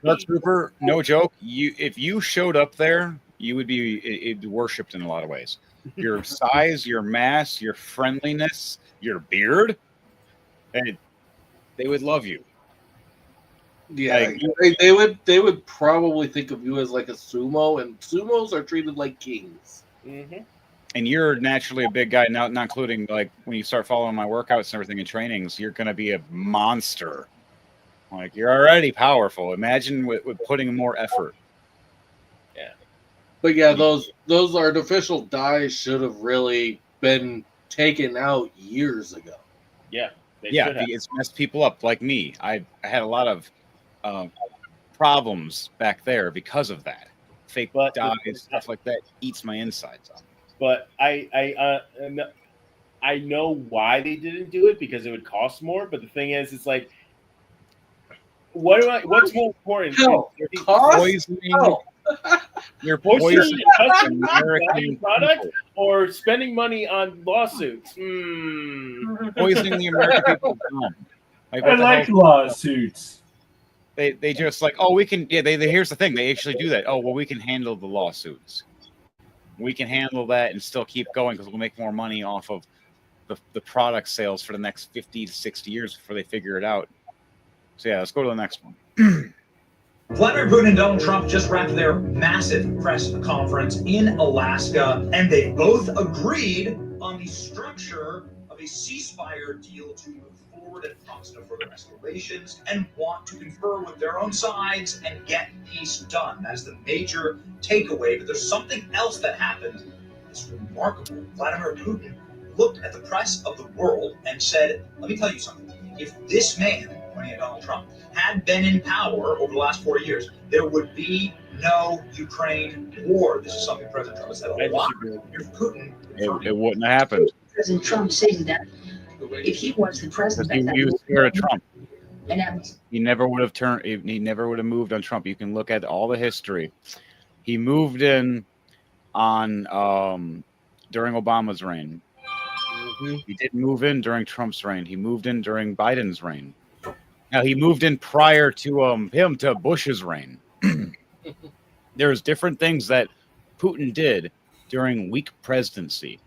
That's Trooper. No joke. If you showed up there, you would be worshipped in a lot of ways. Your size, your mass, your friendliness, your beard, and they would love you. Yeah, Like, they would probably think of you as like a sumo, and sumos are treated like kings. mm-hmm. And you're naturally a big guy, not including like when you start following my workouts and everything and trainings, you're going to be a monster. Like you're already powerful. Imagine with putting more effort. Yeah. But yeah, those artificial dyes should have really been taken out years ago. Yeah. It's messed people up like me. I had a lot of problems back there because of that. Fake dyes, stuff like that eats my insides up. But I know why they didn't do it because it would cost more. But the thing is, it's like, what's more important? You're poisoning American product or spending money on lawsuits. Poisoning the American people. I like lawsuits. They just like, oh, we can. Yeah, here's the thing. They actually do that. Oh, well, we can handle the lawsuits. We can handle that and still keep going because we'll make more money off of the product sales for the next 50 to 60 years before they figure it out. So yeah, let's go to the next one. Vladimir Putin and Donald Trump just wrapped their massive press conference in Alaska, and they both agreed on the structure of a ceasefire deal to move forward and promise no further escalations and want to confer with their own sides and get peace done. That is the major takeaway. But there's something else that happened that's remarkable. Vladimir Putin looked at the press of the world and said, let me tell you something. If this man, pointing at Donald Trump, had been in power over the last 4 years, there would be no Ukraine war. This is something President Trump has said a lot. If Putin, it wouldn't have happened. President Trump saying that if he was the president, he was scared of Trump. And that was, He never would have turned. He never would have moved on Trump. You can look at all the history. He moved in on during Obama's reign. He didn't move in during Trump's reign. He moved in during Biden's reign. Now he moved in prior to to Bush's reign. There's different things that Putin did during weak presidency.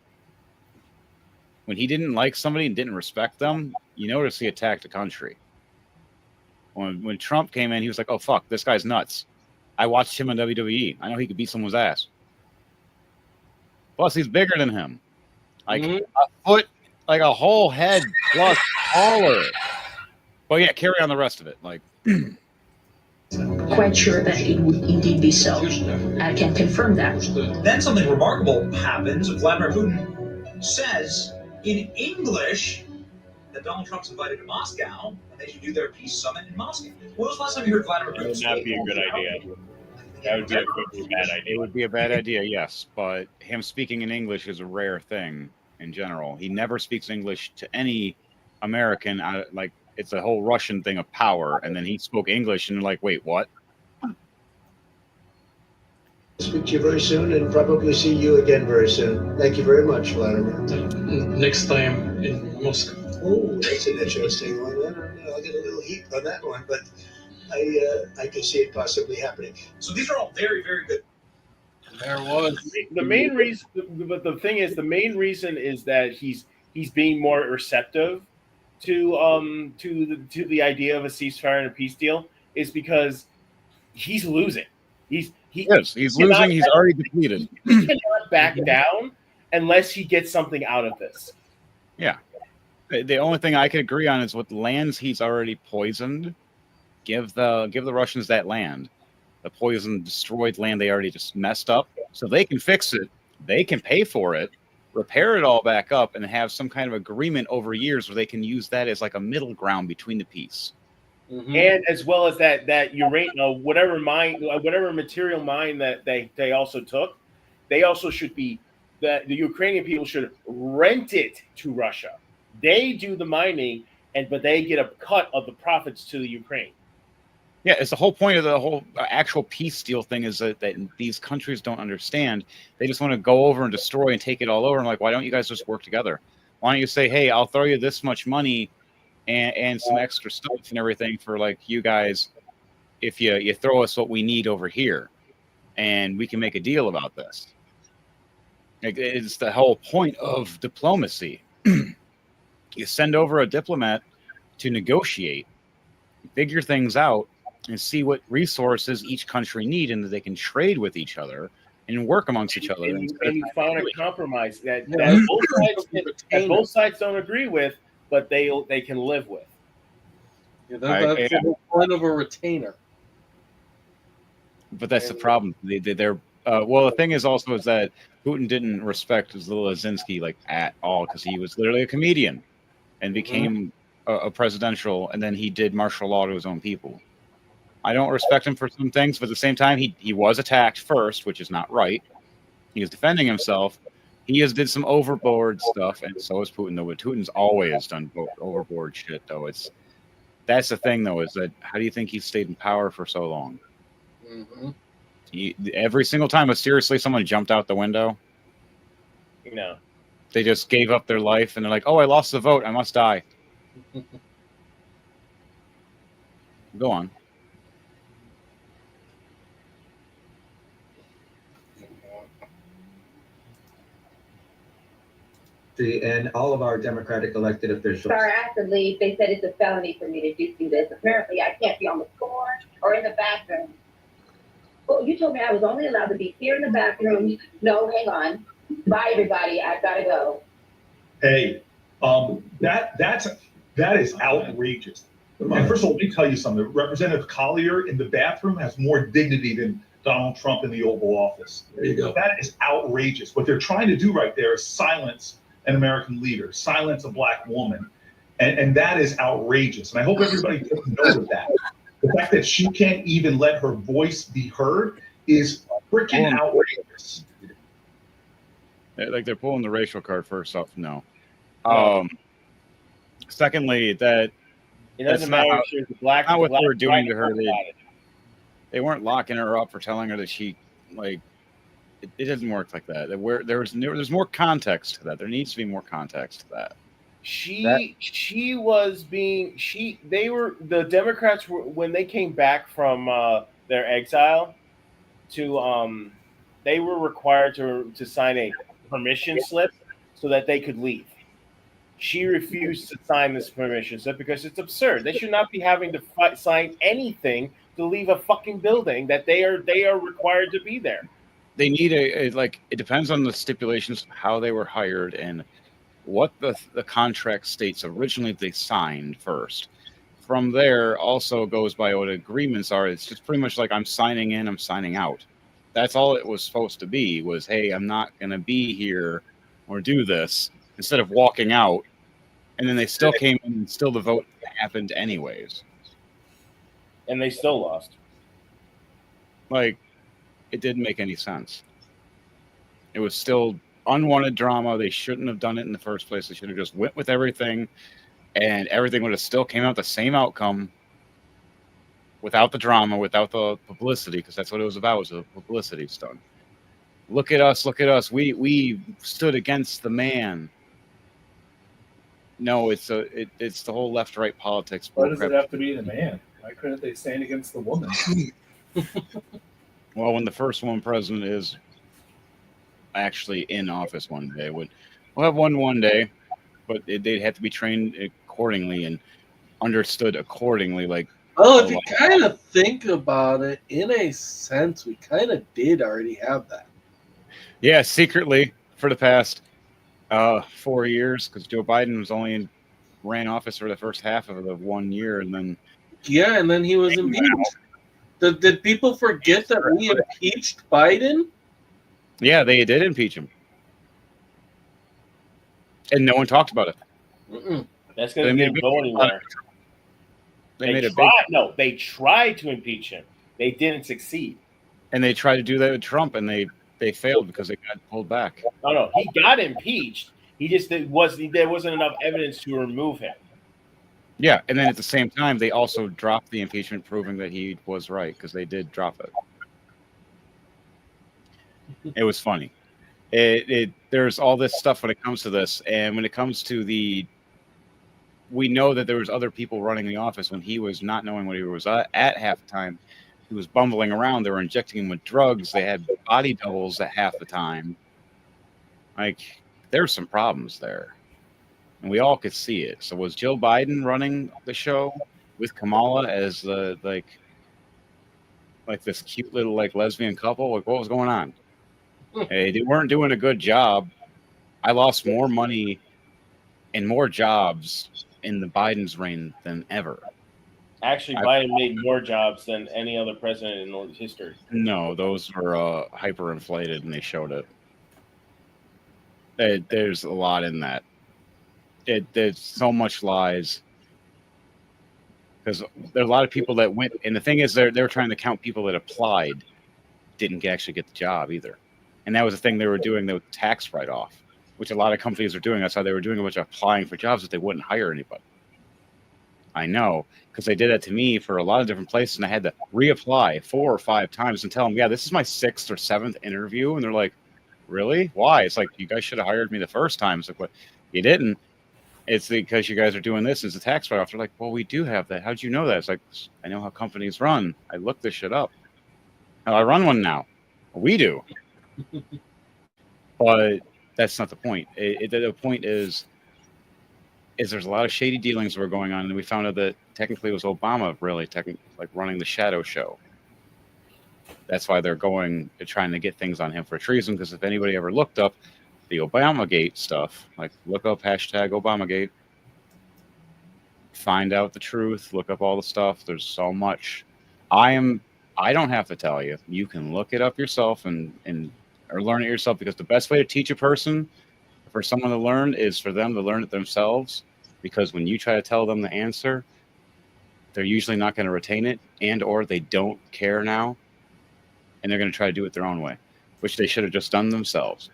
When he didn't like somebody and didn't respect them, you notice he attacked the country. When Trump came in, he was like, "Oh fuck, this guy's nuts." I watched him in WWE. I know he could beat someone's ass. Plus, he's bigger than him, like a foot, like a whole head plus taller. But yeah, carry on the rest of it. Like, quite sure that it would indeed be so. I can confirm that. Then something remarkable happens. Vladimir Putin says in English that Donald Trump's invited to Moscow and they should do their peace summit in Moscow. When was the last time you heard Vladimir Putin speak? That would not be a good idea. That would be a bad idea. it would be a bad idea, yes. But him speaking in English is a rare thing in general. He never speaks English to any American, like it's a whole Russian thing of power, and then he spoke English, and they're like, wait, what? Speak to you very soon, and probably see you again very soon. Thank you very much, Vladimir. Next time in Moscow. Oh, that's an interesting one. I don't know. I'll get a little heat on that one, but I can see it possibly happening. So these are all very, very good. There was The main reason, but the thing is, the main reason is that he's being more receptive to the idea of a ceasefire and a peace deal is because he's losing. He's losing. He's already depleted. He cannot back down unless he gets something out of this. Yeah. The only thing I could agree on is with lands he's already poisoned. Give the Russians that land. The poisoned, destroyed land they already just messed up, so they can fix it. They can pay for it, repair it all back up, and have some kind of agreement over years where they can use that as like a middle ground between the peace. Mm-hmm. And as well as that uranium, whatever material mine that they also took, they also should be that the Ukrainian people should rent it to Russia. They do the mining, but they get a cut of the profits to the Ukraine. Yeah, it's the whole point of the whole actual peace deal thing is that these countries don't understand. They just want to go over and destroy and take it all over. And like, why don't you guys just work together? Why don't you say, hey, I'll throw you this much money and some extra stuff and everything for like you guys if you throw us what we need over here, and we can make a deal about this. Like, it's the whole point of diplomacy. You send over a diplomat to negotiate, figure things out, and see what resources each country need, and that they can trade with each other and work amongst each other. And you found a compromise that both sides don't agree with, but they can live with. Yeah, that's the whole point of a retainer. But that's the problem. They're well, the thing is also is that Putin didn't respect Zelensky like at all, because he was literally a comedian and became a presidential, and then he did martial law to his own people. I don't respect him for some things, but at the same time, he was attacked first, which is not right. He was defending himself. He did some overboard stuff, and so is Putin. Though Putin's always done overboard shit. Though that's the thing, though, is that how do you think he stayed in power for so long? Mm-hmm. Every single time, seriously, someone jumped out the window. No, they just gave up their life, and they're like, "Oh, I lost the vote. I must die." Go on. And all of our Democratic elected officials. Sorry, I have to leave. They said it's a felony for me to do this. Apparently, I can't be on the floor or in the bathroom. Well, you told me I was only allowed to be here in the bathroom. No, hang on. Bye, everybody. I've got to go. Hey, that is outrageous. And first of all, let me tell you something. Representative Collier in the bathroom has more dignity than Donald Trump in the Oval Office. There you go. That is outrageous. What they're trying to do right there is silence an American leader, silence a black woman. And that is outrageous. And I hope everybody takes note of that. The fact that she can't even let her voice be heard is freaking outrageous. Like, they're pulling the racial card first off. No. Secondly, that it doesn't matter if she's black. Not what they were doing to her. They weren't locking her up for telling her that she, like, it doesn't work like that. There's more context to that. There needs to be more context to that. The Democrats were, when they came back from their exile they were required to sign a permission slip so that they could leave. She refused to sign this permission slip because it's absurd. They should not be having to sign anything to leave a fucking building that they are required to be there. They need it depends on the stipulations, how they were hired, and what the contract states originally they signed first. From there, also goes by what agreements are. It's just pretty much like, I'm signing in, I'm signing out. That's all it was supposed to be, was, hey, I'm not going to be here or do this, instead of walking out. And then they still came in, and still the vote happened anyways. And they still lost. Like, it didn't make any sense. It was still unwanted drama. They shouldn't have done it in the first place. They should have just went with everything and everything would have still came out the same outcome without the drama, without the publicity, because that's what it was about, was a publicity stunt. Look at us, we stood against the man. No, it's the whole left-right politics. Why does it have to be the man? Why couldn't they stand against the woman? Well, when the first woman president is actually in office one day, we'll have one day, but they'd have to be trained accordingly and understood accordingly. Like, well, if you kind of think about it, in a sense, we kind of did already have that. Yeah, secretly for the past 4 years, because Joe Biden was only ran office for the first half of the 1 year, and then and then he was impeached. Did people forget that we impeached Biden? Yeah, they did impeach him, and no one talked about it. That's going to go anywhere. They tried to impeach him. They didn't succeed. And they tried to do that with Trump, and they failed because they got pulled back. No, he got impeached. There wasn't enough evidence to remove him. Yeah, and then at the same time, they also dropped the impeachment, proving that he was right, because they did drop it. It was funny. There's all this stuff when it comes to this, and when it comes to we know that there was other people running the office when he was not knowing what he was at half the time. He was bumbling around. They were injecting him with drugs. They had body doubles at half the time. Like, there's some problems there. And we all could see it. So was Jill Biden running the show with Kamala as the like this cute little lesbian couple? Like, what was going on? Hey, they weren't doing a good job. I lost more money and more jobs in the Biden's reign than ever. Actually, Biden made more jobs than any other president in history. No, those were hyperinflated, and they showed it. There's a lot in that. There's so much lies, because there are a lot of people that went, and the thing is, they're trying to count people that applied, didn't actually get the job either, and that was the thing they were doing, the tax write-off, which a lot of companies are doing. That's how they were doing a bunch of applying for jobs that they wouldn't hire anybody. I know, because they did that to me for a lot of different places, and I had to reapply 4 or 5 times and tell them, yeah, this is my 6th or 7th interview, and they're like, really? Why? It's like, you guys should have hired me the first time. It's like, what? You didn't. It's because you guys are doing this as a tax write-off. They're like, well, we do have that. How'd you know that? It's like, I know how companies run. I looked this shit up. I run one now. We do. But that's not the point. The point is there's a lot of shady dealings that were going on, and we found out that technically it was Obama really running the shadow show. That's why they're trying to get things on him for treason, because if anybody ever looked up the Obamagate stuff, look up #Obamagate, find out the truth, look up all the stuff. There's so much. I don't have to tell you. You can look it up yourself or learn it yourself, because the best way to teach a person, for someone to learn, is for them to learn it themselves, because when you try to tell them the answer, they're usually not going to retain it, and or they don't care now, and they're going to try to do it their own way, which they should have just done themselves.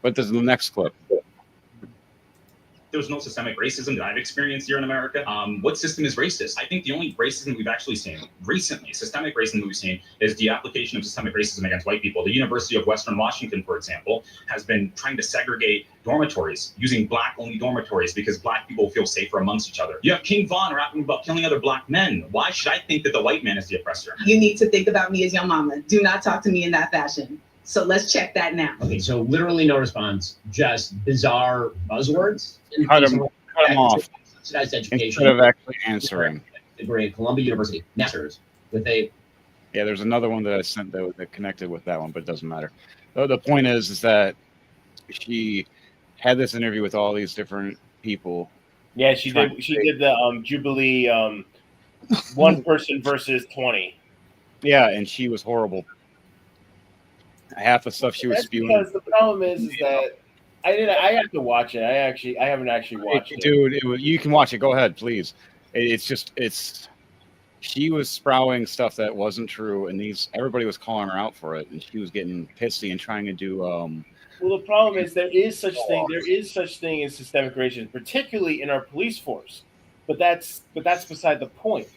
But there's the next clip. There was no systemic racism that I've experienced here in America. What system is racist? I think the only racism we've actually seen recently, systemic racism we've seen, is the application of systemic racism against white people. The University of Western Washington, for example, has been trying to segregate dormitories, using black-only dormitories, because black people feel safer amongst each other. You have King Von rapping about killing other black men. Why should I think that the white man is the oppressor? You need to think about me as your mama. Do not talk to me in that fashion. So let's check that now. Okay, so literally no response, just bizarre buzzwords. Cut him off. Subsidized education. Instead of actually answering. Degree at Columbia University, masters with a. Yeah, there's another one that I sent that connected with that one, but it doesn't matter. The point is that she had this interview with all these different people. Yeah, she did. She did the Jubilee, one person versus 20. Yeah, and she was horrible. Half the stuff she was spewing. Because the problem is that I have to watch it. I haven't actually watched it. Dude, you can watch it. Go ahead, please. She was sprouting stuff that wasn't true, and everybody was calling her out for it, and she was getting pissy and trying to do. Well, the problem is there is such thing as systemic racism, particularly in our police force. but that's beside the point.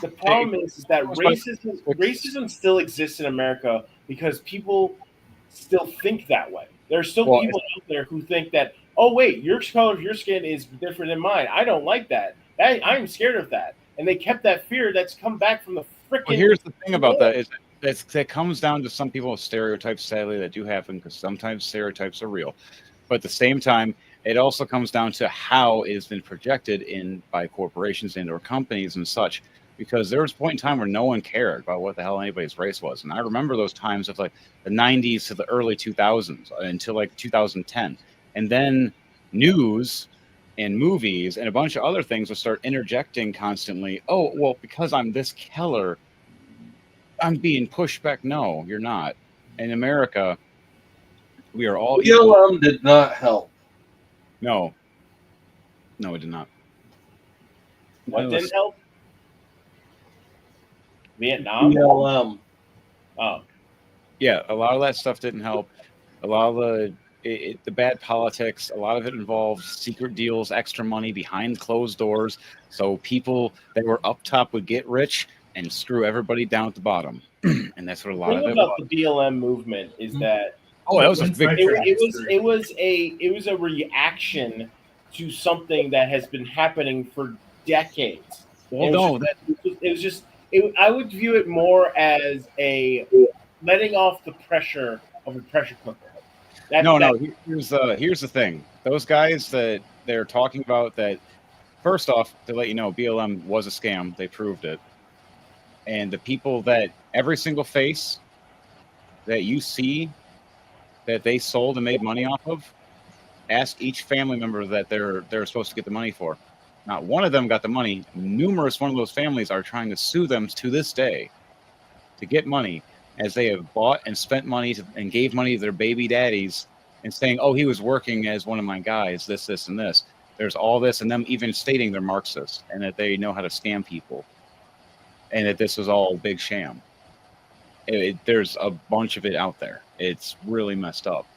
The problem is that racism still exists in America because people still think that way. There are still people out there who think that, oh wait, your color of your skin is different than mine. I don't like that. I'm scared of that. And they kept that fear that's come back from the freaking. Well, here's the thing about that is that comes down to some people's stereotypes, sadly, that do happen because sometimes stereotypes are real. But at the same time, it also comes down to how it has been projected in by corporations and or companies and such. Because there was a point in time where no one cared about what the hell anybody's race was. And I remember those times of like the 90s to the early 2000s until like 2010. And then news and movies and a bunch of other things will start interjecting constantly. Oh, well, because I'm this color, I'm being pushed back. No, you're not. In America, we are all BLM did not help. No, it did not. What didn't help? Vietnam? BLM. Oh. Yeah, a lot of that stuff didn't help. A lot of the bad politics, a lot of it involved secret deals, extra money behind closed doors. So people that were up top would get rich and screw everybody down at the bottom. And that's what a lot of it was. The BLM movement is that that was a big it was a reaction to something that has been happening for decades. Well, I would view it more as a letting off the pressure of a pressure cooker. Here's the thing. Those guys that they're talking about, that first off, to let you know, BLM was a scam. They proved it. And the people that every single face that you see that they sold and made money off of, ask each family member that they're supposed to get the money for. Not one of them got the money. Numerous one of those families are trying to sue them to this day to get money, as they have bought and spent money and gave money to their baby daddies and saying, oh, he was working as one of my guys, this, and this. There's all this, and them even stating they're Marxists and that they know how to scam people and that this was all a big sham. There's a bunch of it out there. It's really messed up.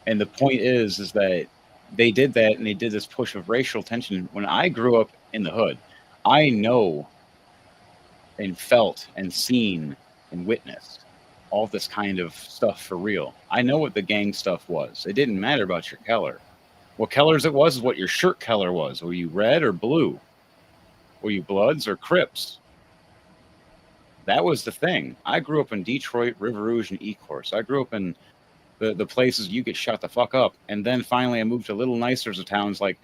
And the point is that they did that, and they did this push of racial tension. When I grew up in the hood, I know and felt and seen and witnessed all this kind of stuff for real. I know what the gang stuff was. It didn't matter about your color. What colors it was is what your shirt color was. Were you red or blue? Were you Bloods or Crips? That was the thing. I grew up in Detroit, River Rouge, and Ecorse. I grew up in the places you get shut the fuck up. And then finally I moved to little nicer towns like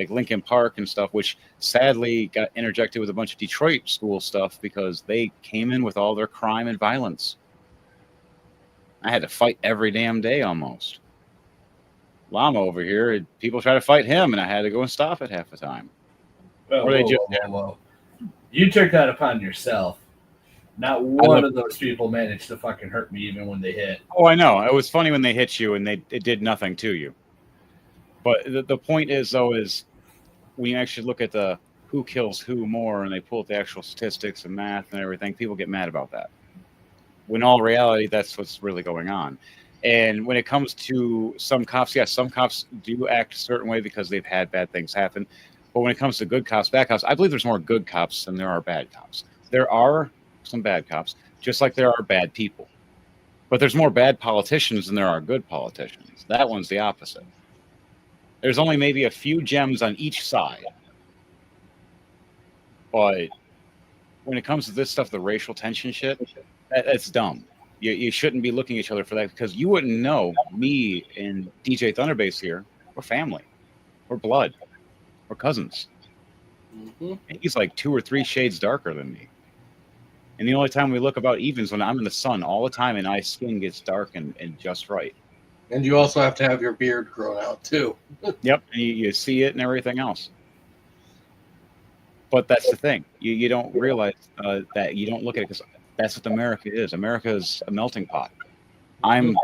Lincoln Park and stuff, which sadly got interjected with a bunch of Detroit school stuff because they came in with all their crime and violence. I had to fight every damn day almost. Llama over here, people try to fight him, and I had to go and stop it half the time. Whoa. You took that upon yourself. Not one of those people managed to fucking hurt me even when they hit. Oh, I know. It was funny when they hit you and it did nothing to you. But the point is, though, is when you actually look at the who kills who more and they pull up the actual statistics and math and everything, people get mad about that. When all reality, that's what's really going on. And when it comes to some cops, yes, some cops do act a certain way because they've had bad things happen. But when it comes to good cops, bad cops, I believe there's more good cops than there are bad cops. There are some bad cops, just like there are bad people. But there's more bad politicians than there are good politicians. That one's the opposite. There's only maybe a few gems on each side. But when it comes to this stuff, the racial tension shit, that's dumb. You shouldn't be looking at each other for that, because you wouldn't know. Me and DJ Thunderbase here, we're family. We're blood. We're cousins. Mm-hmm. And he's like 2 or 3 shades darker than me. And the only time we look about evens when I'm in the sun all the time and my skin gets dark and just right. And you also have to have your beard grown out too. Yep, and you see it and everything else. But that's the thing. You don't realize that you don't look at it, because that's what America is. America is a melting pot. I'm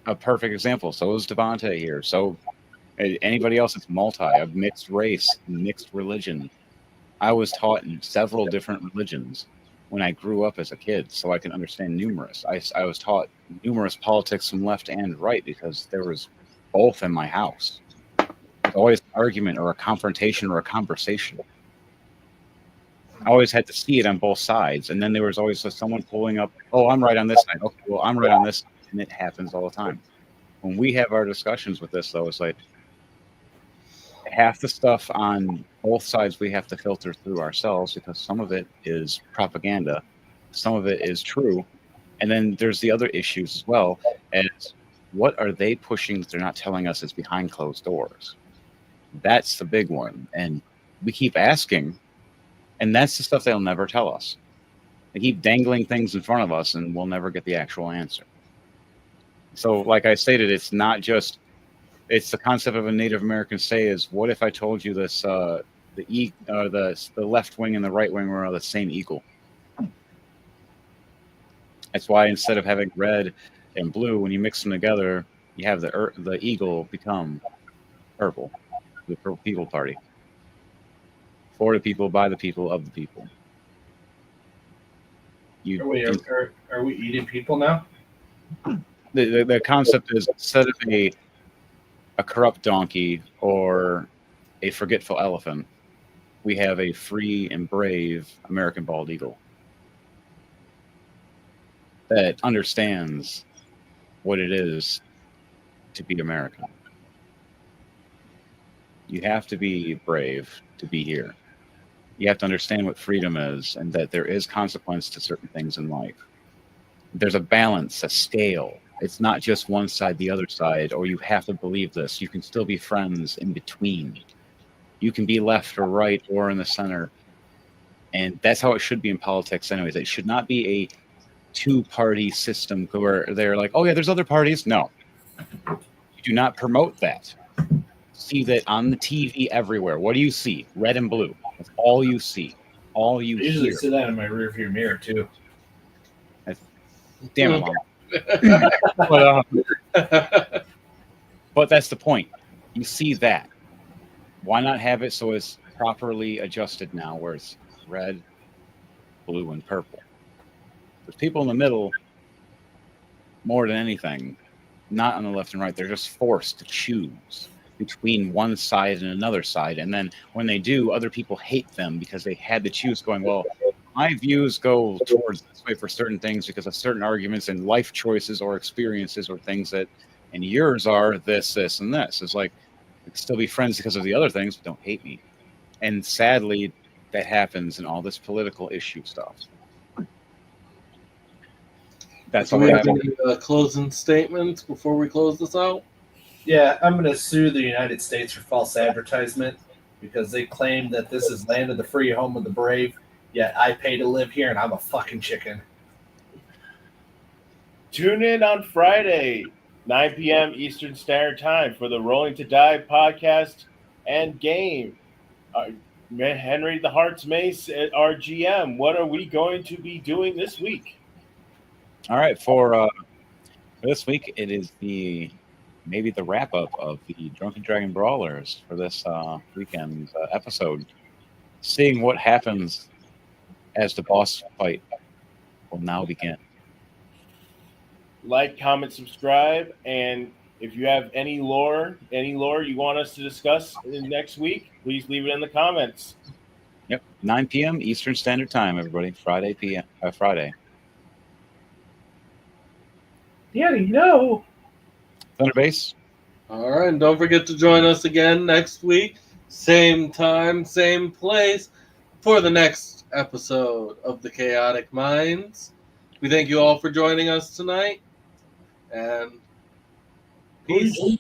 a perfect example. So is Devontae here. So anybody else that's of mixed race, mixed religion. I was taught in several different religions when I grew up as a kid, so I can understand numerous. I was taught numerous politics from left and right because there was both in my house. There's always an argument or a confrontation or a conversation. I always had to see it on both sides, and then there was always someone pulling up. Oh, I'm right on this side. Okay, well, I'm right on this, and it happens all the time. When we have our discussions with this, though, it's like half the stuff on both sides we have to filter through ourselves because some of it is propaganda, some of it is true, and then there's the other issues as well. As what are they pushing that they're not telling us is behind closed doors? That's the big one, and we keep asking, and that's the stuff they'll never tell us. They keep dangling things in front of us, and we'll never get the actual answer. So, like I stated, it's not just, it's the concept of a Native American say is, what if I told you this, the left wing and the right wing were the same eagle? That's why instead of having red and blue, when you mix them together, you have the eagle become purple, the Purple People Party. For the people, by the people, of the people. Are we eating people now? The concept is, instead of a corrupt donkey or a forgetful elephant, we have a free and brave American bald eagle that understands what it is to be American. You have to be brave to be here. You have to understand what freedom is and that there is consequence to certain things in life. There's a balance, a scale. It's not just one side, the other side, or you have to believe this. You can still be friends in between. You can be left or right or in the center. And that's how it should be in politics anyways. It should not be a two-party system where they're like, oh yeah, there's other parties. No. You do not promote that. See that on the TV everywhere. What do you see? Red and blue. That's all you see. All you I usually hear. see that in my rearview mirror too. Damn it, Mom. But that's the point. You see that. Why not have it so it's properly adjusted now, where it's red, blue, and purple? There's people in the middle more than anything, not on the left and right. They're just forced to choose between one side and another side. And then when they do, other people hate them because they had to choose, going, well, my views go towards this way for certain things because of certain arguments and life choices or experiences or things that, and yours are this, this, and this. It's like, we can still be friends because of the other things, but don't hate me. And sadly, that happens in all this political issue stuff. That's all. Do we have any closing statements before we close this out? Yeah, I'm going to sue the United States for false advertisement because they claim that this is land of the free, home of the brave. Yet I pay to live here, and I'm a fucking chicken. Tune in on Friday, 9 p.m. Eastern Standard Time for the Rolling to Die podcast and game. Henry the Hearts Mace at our GM. What are we going to be doing this week? All right, for this week, it is maybe the wrap up of the Drunken Dragon Brawlers for this weekend episode. Seeing what happens as the boss fight will now begin. Like, comment, subscribe, and if you have any lore you want us to discuss next week, please leave it in the comments. Yep, 9 p.m. Eastern Standard Time, everybody. Friday. Yeah, no. Thunderbase. All right, and don't forget to join us again next week, same time, same place, for the next episode of The Chaotic Minds. We thank you all for joining us tonight, and peace.